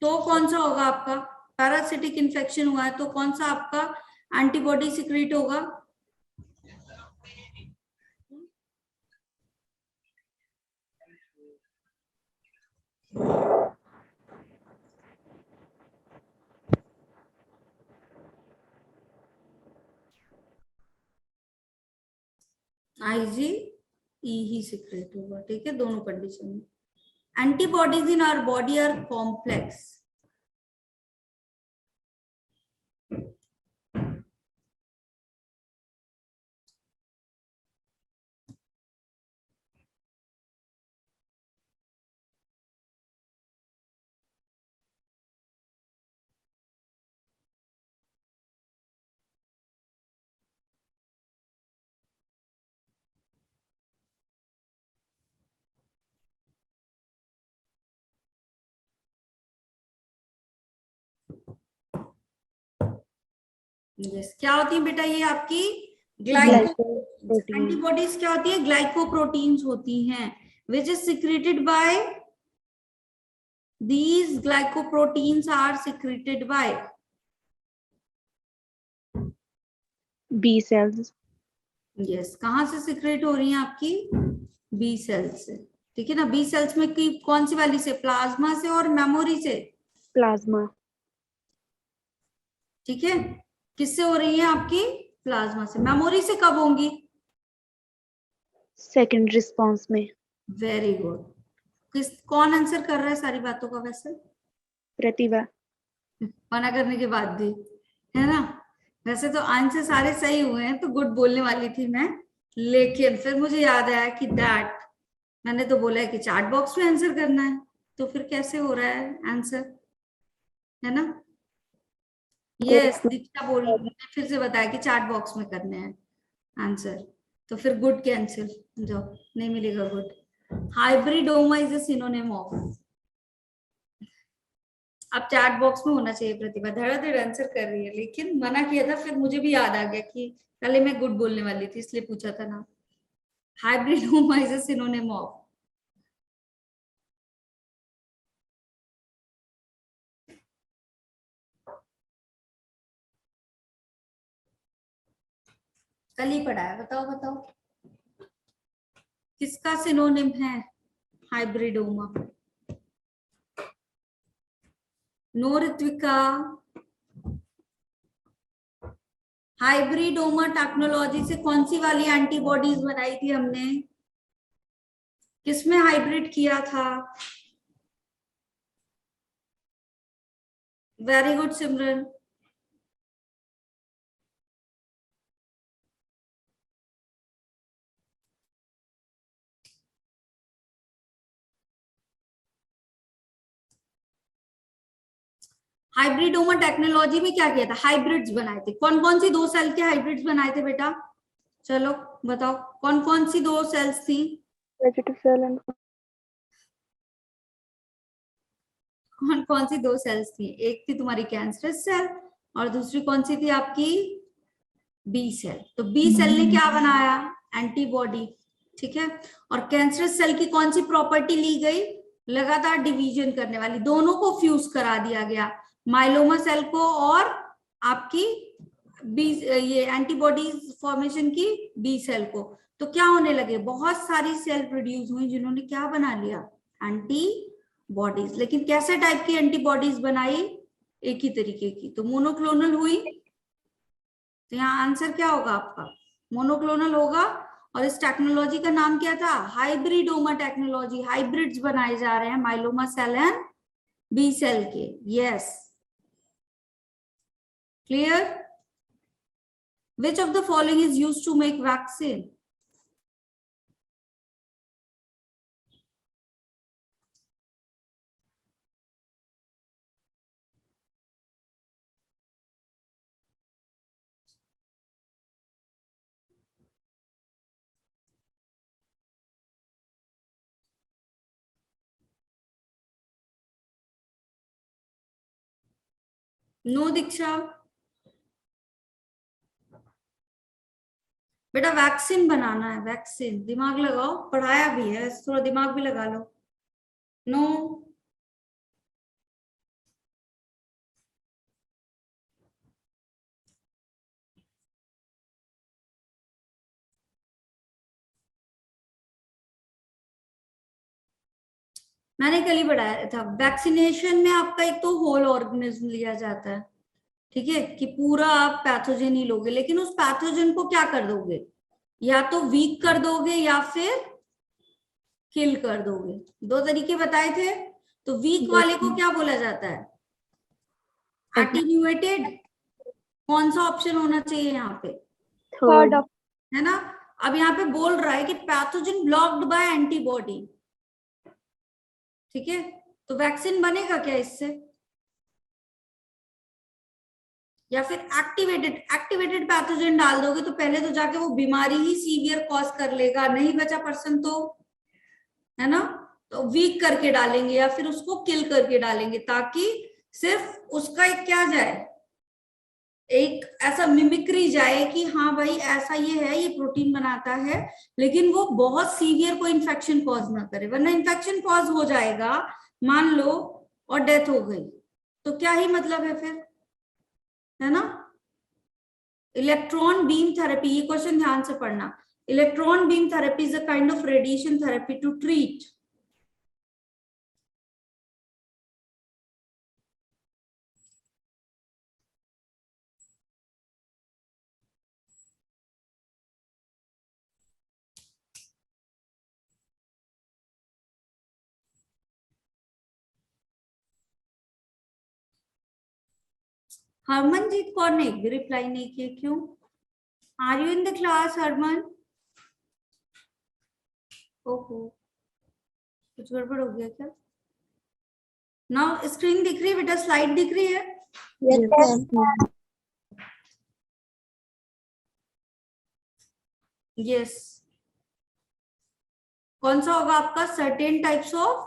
तो कौन सा होगा आपका? पैरासिटिक इन्फेक्शन हुआ है तो कौन सा आपका एंटीबॉडी सिक्रीट होगा? IgE ही सिक्रेट होगा, ठीक है, दोनों कंडीशन में। Antibodies in our body are complex. Yes, क्या होती है बेटा ये आपकी Glycoprotein. एंटीबॉडीज? क्या होती है? ग्लाइकोप्रोटीन्स होती हैं, which is secreted by, these glycoproteins are secreted by B cells. yes, कहां से सिक्रेट हो रही हैं आपकी? बी सेल्स से, ठीक है ना? बी सेल्स में की कौन सी वाली से? प्लाज्मा से और मेमोरी से, Plasma. ठीक है। किससे हो रही है आपकी? प्लाज्मा से। मेमोरी से कब होंगी? Second response में. Very good. कौन आंसर कर रहा है सारी बातों का वैसे? प्रतिभा. मना करने के बाद भी, है ना? वैसे तो आंसर सारे सही हुए हैं, तो गुड बोलने वाली थी मैं, लेकिन फिर मुझे याद आया कि दैट मैंने तो बोला है कि चैट बॉक्स में आंसर करना है, तो फिर कैसे हो रहा है आंसर, है ना? यस, दीक्षा बोल, मैंने फिर से बताया कि चैट बॉक्स में करने हैं आंसर, तो फिर गुड कैंसिल, जो नहीं मिलेगा good. Hybridoma is a synonym of, अब चैट बॉक्स में होना चाहिए। प्रतिभा धड़ाधड़ आंसर कर रही है, लेकिन मना किया था, फिर मुझे भी याद आ गया कि पहले मैं गुड बोलने वाली थी, इसलिए पूछा था ना। Hybridoma is a synonym of, कल ही पढ़ा है, बताओ बताओ किसका सिनोनिम है hybridoma? No Ritvika. Hybridoma technology से कौन सी वाली एंटीबॉडीज बनाई थी हमने? किसमें हाइब्रिड किया था? वेरी गुड सिमरन। हाइब्रिडोमा टेक्नोलॉजी में क्या किया था? हाइब्रिड्स बनाए थे। कौन कौन सी दो सेल के हाइब्रिड्स बनाए थे बेटा? चलो बताओ, कौन कौन सी दो सेल्स थी? Vegetative cell and कौन कौन सी दो सेल्स थी? एक थी तुम्हारी कैंसरस सेल और दूसरी कौन सी थी आपकी? B cell. तो बी सेल ने क्या बनाया? एंटीबॉडी, ठीक है। और कैंसरस सेल की कौन सी प्रॉपर्टी ली गई? लगातार डिवीजन करने वाली, दोनों को फ्यूज करा दिया गया, माइलोमा सेल को और आपकी बी, ये एंटीबॉडीज फॉर्मेशन की बी सेल को। तो क्या होने लगे? बहुत सारी सेल प्रोड्यूस हुई जिन्होंने क्या बना लिया? एंटीबॉडीज। लेकिन कैसे टाइप की एंटीबॉडीज बनाई? एक ही तरीके की, तो मोनोक्लोनल हुई। तो यहाँ आंसर क्या होगा आपका? मोनोक्लोनल होगा। और इस टेक्नोलॉजी का नाम क्या था? Hybridoma technology. हाइब्रिड्स बनाए जा रहे हैं myeloma cell and B cell के। Yes, clear? Which of the following is used to make vaccine? No Diksha. बेटा वैक्सीन बनाना है, वैक्सीन, दिमाग लगाओ, पढ़ाया भी है, थोड़ा दिमाग भी लगा लो। नो। मैंने कल ही पढ़ाया था, वैक्सीनेशन में आपका एक तो होल ऑर्गेनिज्म लिया जाता है, ठीक है, कि पूरा आप पैथोजन ही लोगे, लेकिन उस पैथोजन को क्या कर दोगे, या तो वीक कर दोगे या फिर किल कर दोगे। दो तरीके बताए थे। तो वीक वाले को क्या बोला जाता है, एटीन्यूएटेड। कौन सा ऑप्शन होना चाहिए यहाँ पे, थर्ड। है ना। अब यहाँ पे बोल रहा है कि पैथोजन ब्लॉक्ड बाय एंटीबॉडी, ठीक है, तो वैक्सीन बनेगा क्या इससे, या फिर एक्टिवेटेड पैथोजन डाल दोगे तो पहले तो जाके वो बीमारी ही सीवियर कॉज कर लेगा, नहीं बचा पर्सन तो, है ना। तो वीक करके डालेंगे या फिर उसको किल करके डालेंगे, ताकि सिर्फ उसका एक क्या जाए, एक ऐसा मिमिक्री जाए कि हाँ भाई ऐसा ये है, ये प्रोटीन बनाता है, लेकिन वो बहुत सीवियर कोई इन्फेक्शन कॉज ना करे, वरना इन्फेक्शन कॉज हो जाएगा मान लो और डेथ हो गई, तो क्या ही मतलब है फिर, है ना। इलेक्ट्रॉन बीम थेरेपी, ये क्वेश्चन ध्यान से पढ़ना। Electron beam therapy is a kind of radiation therapy to treat Harmanjeet Kaur ने एक भी रिप्लाई नहीं किया, क्यों? Are you in the class Harman? ओहो, कुछ गड़बड़ हो गया क्या? नाउ स्क्रीन दिख रही है बेटा, स्लाइड दिख रही है? यस। कौन सा होगा आपका, certain types of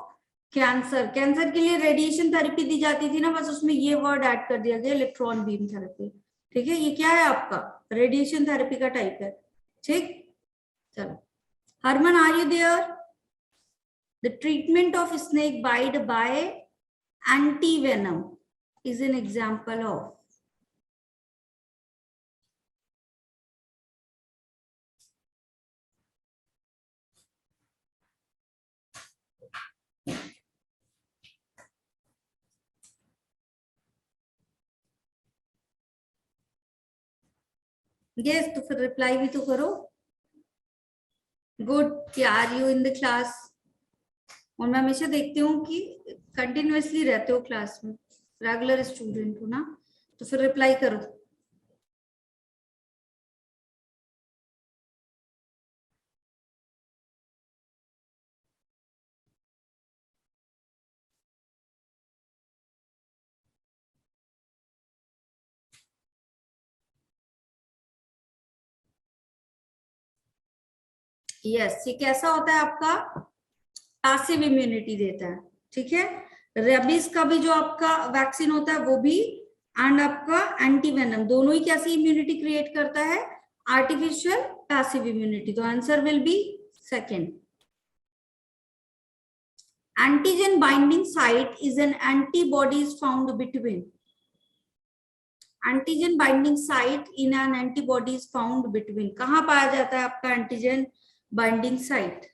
cancer. Cancer के लिए रेडिएशन थेरेपी दी जाती थी ना, बस उसमें ये वर्ड ऐड कर दिया गया, इलेक्ट्रॉन बीम थेरेपी, ठीक है। ये क्या है आपका, रेडिएशन थेरेपी का टाइप है, ठीक। चलो Harman, are you there? The treatment of snake bite by antivenom is an example of yes, तो फिर रिप्लाई भी तो करो। Good, are you in the class? और मैं हमेशा देखती हूँ कि कंटिन्यूअसली रहते हो क्लास में, रेगुलर स्टूडेंट हो ना, तो फिर रिप्लाई करो। यस, ये कैसा होता है आपका, पैसिव इम्यूनिटी देता है, ठीक है। रेबीज का भी जो आपका वैक्सीन होता है वो भी, एंड आपका एंटीवेनम, दोनों ही कैसी इम्यूनिटी क्रिएट करता है, आर्टिफिशियल पैसिव इम्यूनिटी। तो answer will be second. Antigen binding site is an antibody is found between, antigen binding site in an antibody is found between, कहां पाया जाता है आपका antigen binding site?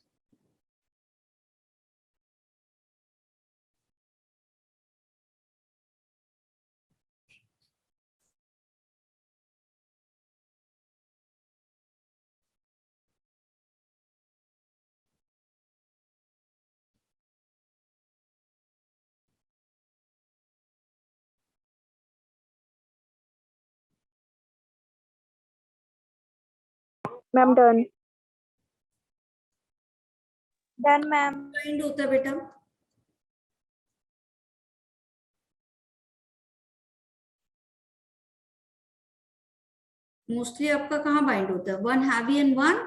Ma'am done. Done ma'am. Bind होता है बेटा, मोस्टली आपका कहाँ बाइंड होता है, one heavy and one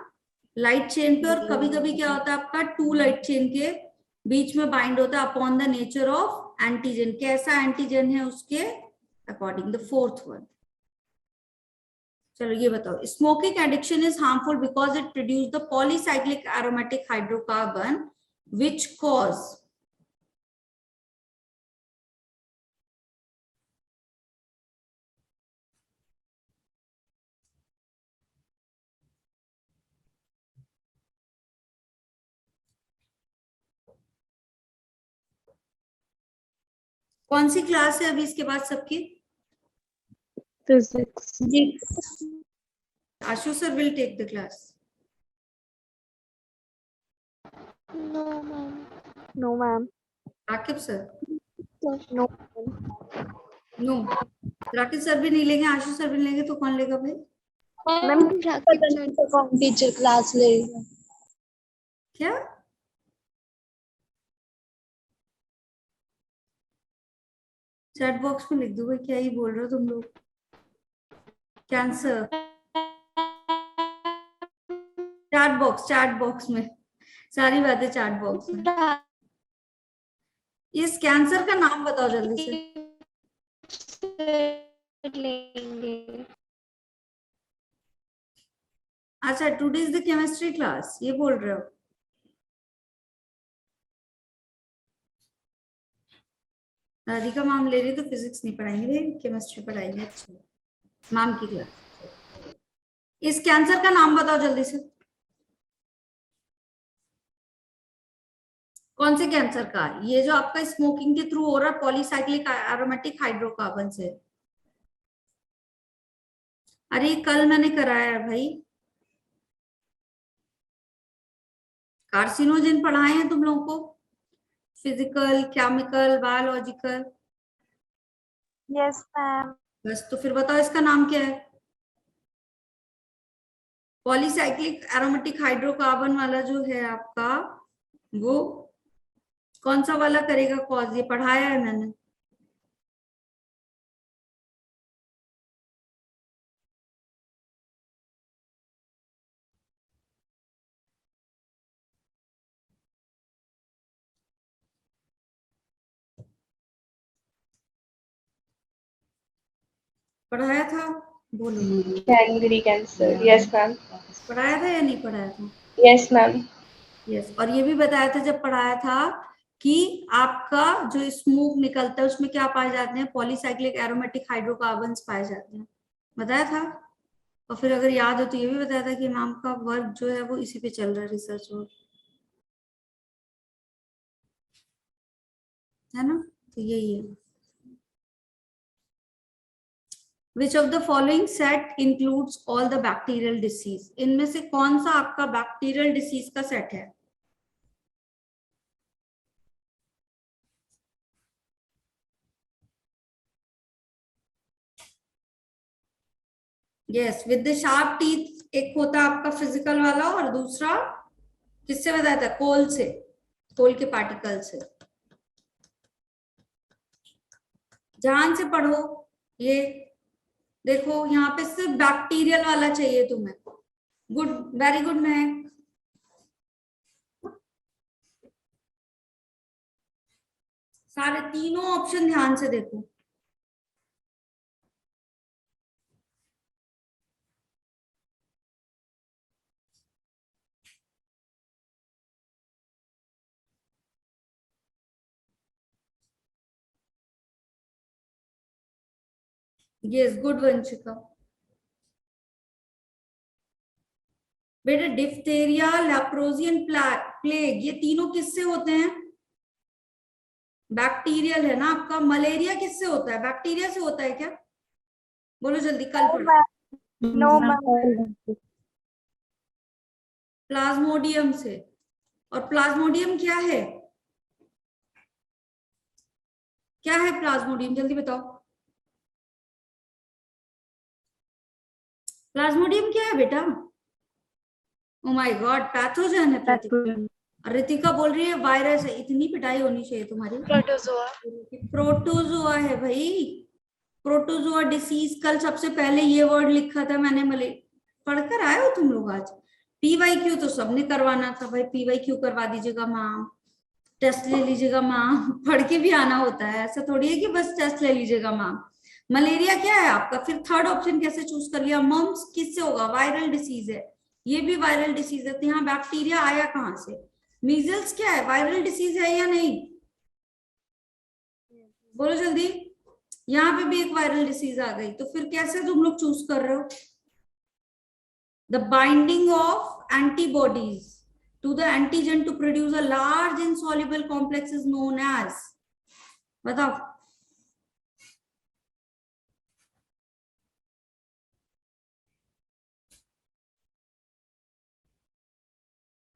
light chain पे, और कभी कभी क्या होता है आपका टू लाइट चेन के बीच में बाइंड होता है upon the nature of antigen, कैसा एंटीजन है उसके अकॉर्डिंग द फोर्थ वन। चलो ये बताओ, smoking addiction is harmful because it produce the polycyclic aromatic hydrocarbon which cause. कौन सी क्लास है अभी इसके बाद सबकी? Physics. Ashu sir will take the class. No, ma'am. No, ma'am. Rakib sir? No. No, Rakib sir भी नहीं लेंगे, आशु सर भी नहीं लेंगे, तो कौन लेगा भाई? मैम कौन टीचर क्लास लेगा? क्या? चैट बॉक्स में लिख दो भाई, क्या ही बोल रहे हो तुम लोग। कैंसर चैट बॉक्स में सारी बातें चैट बॉक्स में। इस कैंसर का नाम बताओ जल्दी से। अच्छा, today is the chemistry class, ये बोल रहे हो? राधिका मैम ले रही तो फिजिक्स नहीं पढ़ाएंगे, केमिस्ट्री पढ़ाएंगे। अच्छा, मैम की क्लास। इस कैंसर का नाम बताओ जल्दी से। कौन से कैंसर का? ये जो आपका स्मोकिंग के थ्रू हो रहा है पॉलीसाइक्लिक एरोमेटिक हाइड्रोकार्बन से। अरे कल मैंने कराया है भाई, कार्सिनोजेन पढ़ाए हैं तुम लोगों को, physical, chemical, biological. Yes, ma'am. बस, तो फिर बताओ इसका नाम क्या है? पॉलीसाइक्लिक एरोमेटिक हाइड्रोकार्बन वाला जो है आपका, वो कौन सा वाला करेगा कॉज? ये पढ़ाया है मैंने। पढ़ाया था? बोलो। Gangrene cancer. Yes, ma'am. पढ़ाया था या नहीं पढ़ाया था? Yes, ma'am. यस। और ये भी बताया था जब पढ़ाया था कि आपका जो स्मोक निकलता है उसमें क्या पाए जाते हैं? पॉलीसाइक्लिक एरोमेटिक हाइड्रोकार्बन्स पाए जाते हैं, बताया था। और फिर अगर याद हो तो ये भी बताया था कि मैम का वर्क जो है वो इसी पे चल रहा है, रिसर्च वर्क, है ना? तो यही है। Which of the following set includes all the bacterial disease? इनमें से कौन सा आपका बैक्टीरियल डिसीज का सेट है? Yes, with the sharp teeth एक होता है आपका फिजिकल वाला, और दूसरा किससे बताया था? कोल से, कोल के पार्टिकल से। ध्यान से पढ़ो, ये देखो यहाँ पे सिर्फ बैक्टीरियल वाला चाहिए तुम्हें। गुड, वेरी गुड महक। सारे तीनों ऑप्शन ध्यान से देखो। Yes, good Vanshika. बेटा डिप्थेरिया, लेप्रोजियन प्लेग, ये तीनों किससे होते हैं? बैक्टीरियल है ना आपका। मलेरिया किससे होता है? बैक्टीरिया से होता है क्या? बोलो जल्दी, कल पढ़ो। No, ma'am. प्लाज्मोडियम से। और प्लाज्मोडियम क्या है? क्या है प्लाज्मोडियम? जल्दी बताओ, प्लाज्मोडियम क्या है बेटा? ओ माय गॉड, पैथोजन है। रितिका बोल रही है वायरस है। इतनी पिटाई होनी चाहिए तुम्हारी। Protozoa. प्रोटोजोआ है भाई, प्रोटोजोआ डिसीज। कल सबसे पहले ये वर्ड लिखा था मैंने, पढ़कर आए हो तुम लोग आज? PYQ तो सबने करवाना था भाई, PYQ करवा दीजिएगा मैम, टेस्ट ले लीजिएगा मैम। पढ़ के भी आना होता है, ऐसा थोड़ी है कि बस टेस्ट ले लीजिएगा मैम। मलेरिया क्या है आपका? फिर थर्ड ऑप्शन कैसे चूज कर लिया? मम्स किससे होगा? वायरल डिसीज है, ये भी वायरल डिसीज है, तो यहाँ बैक्टीरिया आया कहाँ से? मीजल्स क्या है? वायरल डिसीज है या नहीं? बोलो जल्दी। यहाँ पे भी एक वायरल डिसीज आ गई, तो फिर कैसे तुम लोग चूज कर रहे हो? The binding of antibodies to the antigen to produce a large insoluble complex is known as, बताओ।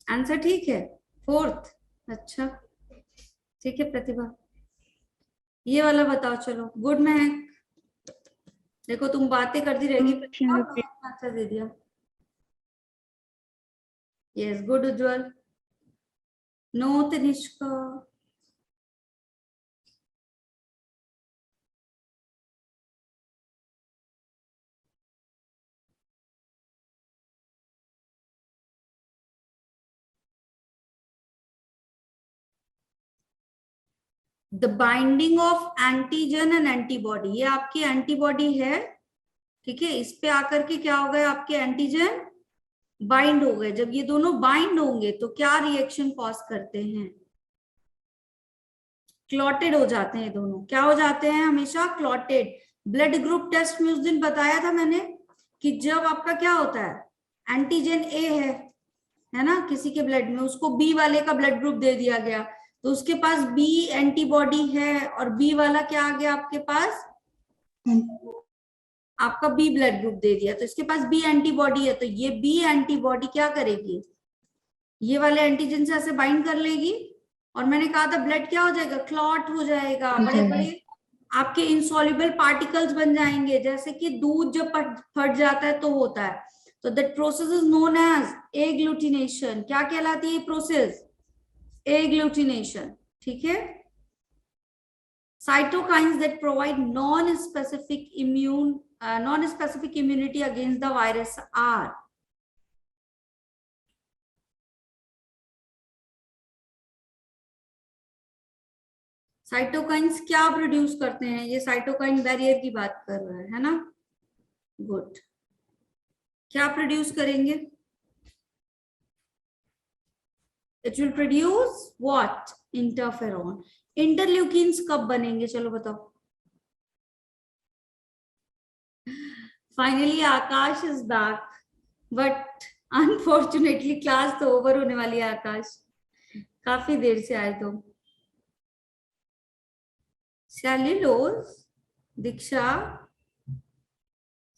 आंसर ठीक है, फोर्थ। अच्छा ठीक है प्रतिभा, ये वाला बताओ। चलो गुड महक, देखो तुम बातें करती रहेगी, आंसर दे दिया। Yes good Ujjwal. No Tanishka. The binding of antigen and antibody, ये आपकी एंटीबॉडी है, ठीक है। इस पे आकर के क्या हो गया? आपके एंटीजन बाइंड हो गए। जब ये दोनों बाइंड होंगे तो क्या रिएक्शन कॉज करते हैं? क्लॉटेड हो जाते हैं दोनों। क्या हो जाते हैं? हमेशा क्लॉटेड। ब्लड ग्रुप टेस्ट में उस दिन बताया था मैंने कि जब आपका क्या होता है, एंटीजन ए है ना किसी के ब्लड में, उसको बी वाले का ब्लड ग्रुप दे दिया गया, तो उसके पास बी एंटीबॉडी है, और बी वाला क्या आ गया आपके पास? आपका बी ब्लड ग्रुप दे दिया, तो इसके पास बी एंटीबॉडी है, तो ये बी एंटीबॉडी क्या करेगी? ये वाले एंटीजन से ऐसे बाइंड कर लेगी, और मैंने कहा था ब्लड क्या हो जाएगा? क्लॉट हो जाएगा, बड़े बड़े आपके इंसॉल्युबल पार्टिकल्स बन जाएंगे, जैसे कि दूध जब फट जाता है तो होता है। तो that process is known as agglutination. क्या कहलाती है प्रोसेस? एग्लूटिनेशन, ठीक है। Cytokines that provide non-specific immunity against the virus are, cytokines क्या प्रोड्यूस करते हैं? ये साइटोकाइन बैरियर की बात कर रहा है ना? गुड। क्या प्रोड्यूस करेंगे? It will produce what? Interferon. Interleukins कब बनेंगे? चलो बताओ। Finally Akash is back, but unfortunately class तो ओवर होने वाली है। आकाश काफी देर से आए तुम। सेल्यूलोज, दीक्षा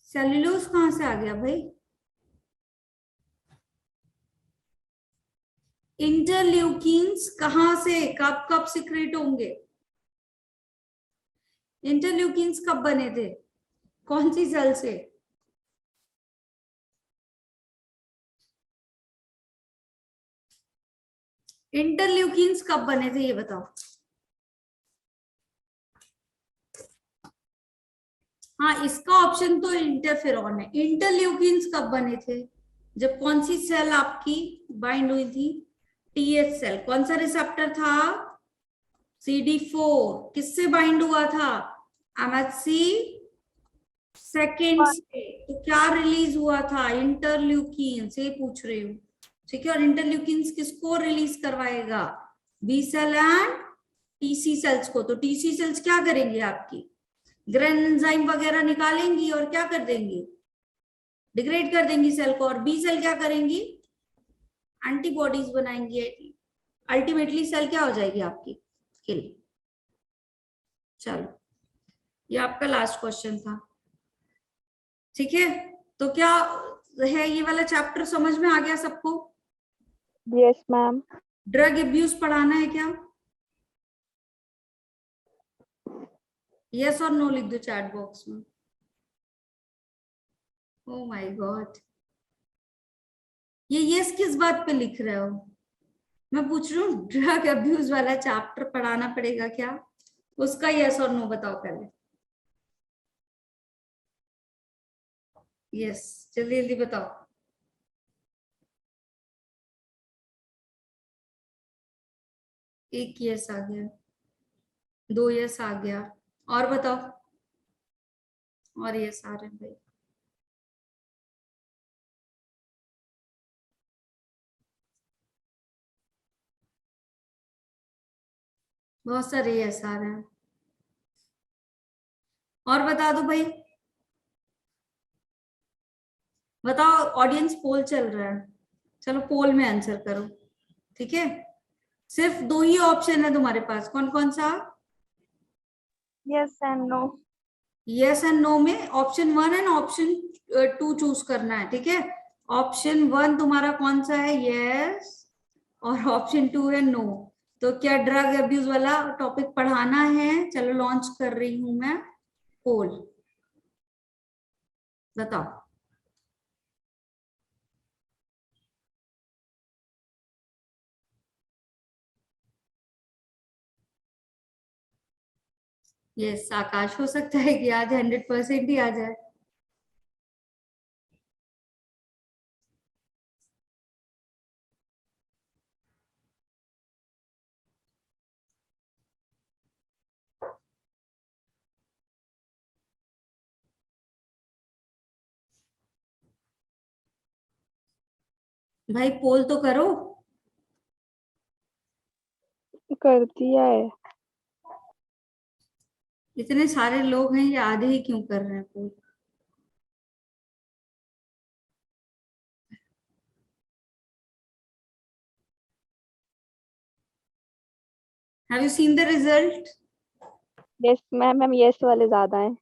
सेल्यूलोज कहां से आ गया भाई? इंटरल्यूकिन्स कहां से कब कब सिक्रेट होंगे? इंटरल्यूकिन्स कब बने थे? कौन सी सेल से? इंटरल्यूकिन्स कब बने थे ये बताओ। हाँ इसका ऑप्शन तो इंटरफेरॉन है। इंटरल्यूकिन्स कब बने थे? जब कौन सी सेल आपकी बाइंड हुई थी? TH cell. कौन सा रिसेप्टर था? CD4। किससे बाइंड हुआ था? MHC सेकेंड से। तो क्या रिलीज हुआ था? इंटरल्यूकिन से पूछ रही हूँ, ठीक है। और इंटरल्यूकिन्स किसको रिलीज करवाएगा? B cell and TC cells को। तो टीसी सेल्स क्या करेंगे? आपकी ग्रेन्जाइम वगैरह निकालेंगी और क्या कर देंगी? डिग्रेड कर देंगी सेल को। और बी सेल क्या करेंगी? एंटीबॉडीज बनाएंगी। अल्टीमेटली सेल क्या हो जाएगी आपकी? किल। चलो ये आपका लास्ट क्वेश्चन था, ठीक है। तो क्या है ये वाला चैप्टर समझ में आ गया सबको? Yes ma'am. ड्रग अब्यूज पढ़ाना है क्या? यस और नो लिख दो चैट बॉक्स में। ओ माय गॉड, ये यस किस बात पे लिख रहे हो? मैं पूछ रही हूँ ड्रग अब्यूज वाला चैप्टर पढ़ाना पड़ेगा क्या? उसका यस और नो बताओ पहले। यस जल्दी जल्दी बताओ। एक यस आ गया, 2 यस आ गया, और बताओ। और ये सारे भाई बहुत सारे ये सारे हैं। और बता दो भाई, बताओ, ऑडियंस पोल चल रहा है, चलो पोल में आंसर करो, ठीक है। सिर्फ 2 ही ऑप्शन है तुम्हारे पास, कौन कौन सा? Yes and no. Yes and no में ऑप्शन 1 एंड ऑप्शन 2 चूज करना है, ठीक है। ऑप्शन 1 तुम्हारा कौन सा है? यस, और ऑप्शन 2 है नो। तो क्या ड्रग अब्यूज वाला टॉपिक पढ़ाना है? चलो लॉन्च कर रही हूं मैं पोल, बताओ। यस आकाश, हो सकता है कि आज 100% ही आ जाए। भाई पोल तो करो। कर दिया है। इतने सारे लोग हैं, ये आधे ही क्यों कर रहे हैं poll? Have you seen the result? Yes ma'am, ma'am yes वाले ज्यादा हैं।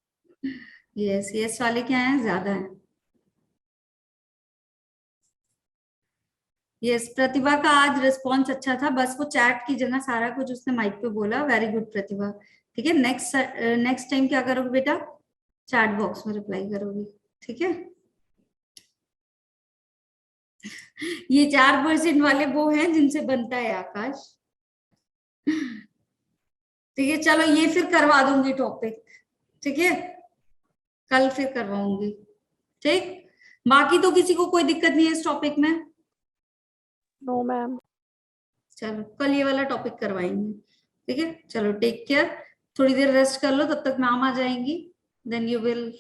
यस, यस वाले क्या हैं? ज्यादा हैं। यस, प्रतिभा का आज रिस्पॉन्स अच्छा था, बस वो चैट की जगह सारा कुछ उसने माइक पे बोला। वेरी गुड प्रतिभा। ठीक है, नेक्स्ट टाइम क्या करोगे बेटा? चैट बॉक्स में रिप्लाई करोगी, ठीक है। ये 4% वाले वो हैं जिनसे बनता है आकाश। ठीक है, चलो ये फिर करवा दूंगी टॉपिक, ठीक है, कल फिर करवाऊंगी, ठीक। बाकी तो किसी को कोई दिक्कत नहीं है इस टॉपिक में? No ma'am. चलो कल ये वाला टॉपिक करवाएंगे, ठीक है। चलो टेक केयर, थोड़ी देर रेस्ट कर लो, तब तक मैम आ जाएंगी, देन यू विल।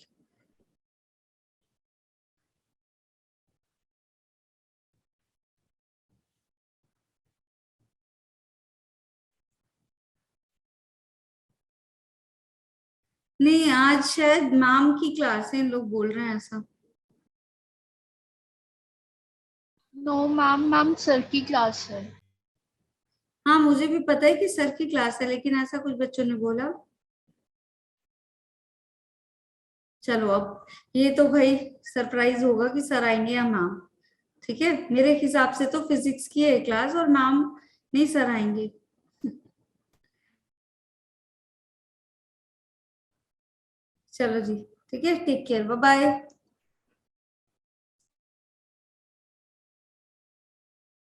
नहीं, आज शायद मैम की क्लास है, लोग बोल रहे हैं ऐसा। नो मैम, मैम सर की क्लास है। हाँ मुझे भी पता है कि सर की क्लास है, लेकिन ऐसा कुछ बच्चों ने बोला। चलो अब ये तो भाई सरप्राइज होगा कि सर आएंगे या मैम, ठीक है। मेरे हिसाब से तो फिजिक्स की है क्लास और मैम नहीं, सर आएंगे। चलो जी, ठीक है, टेक केयर, बाय बाय।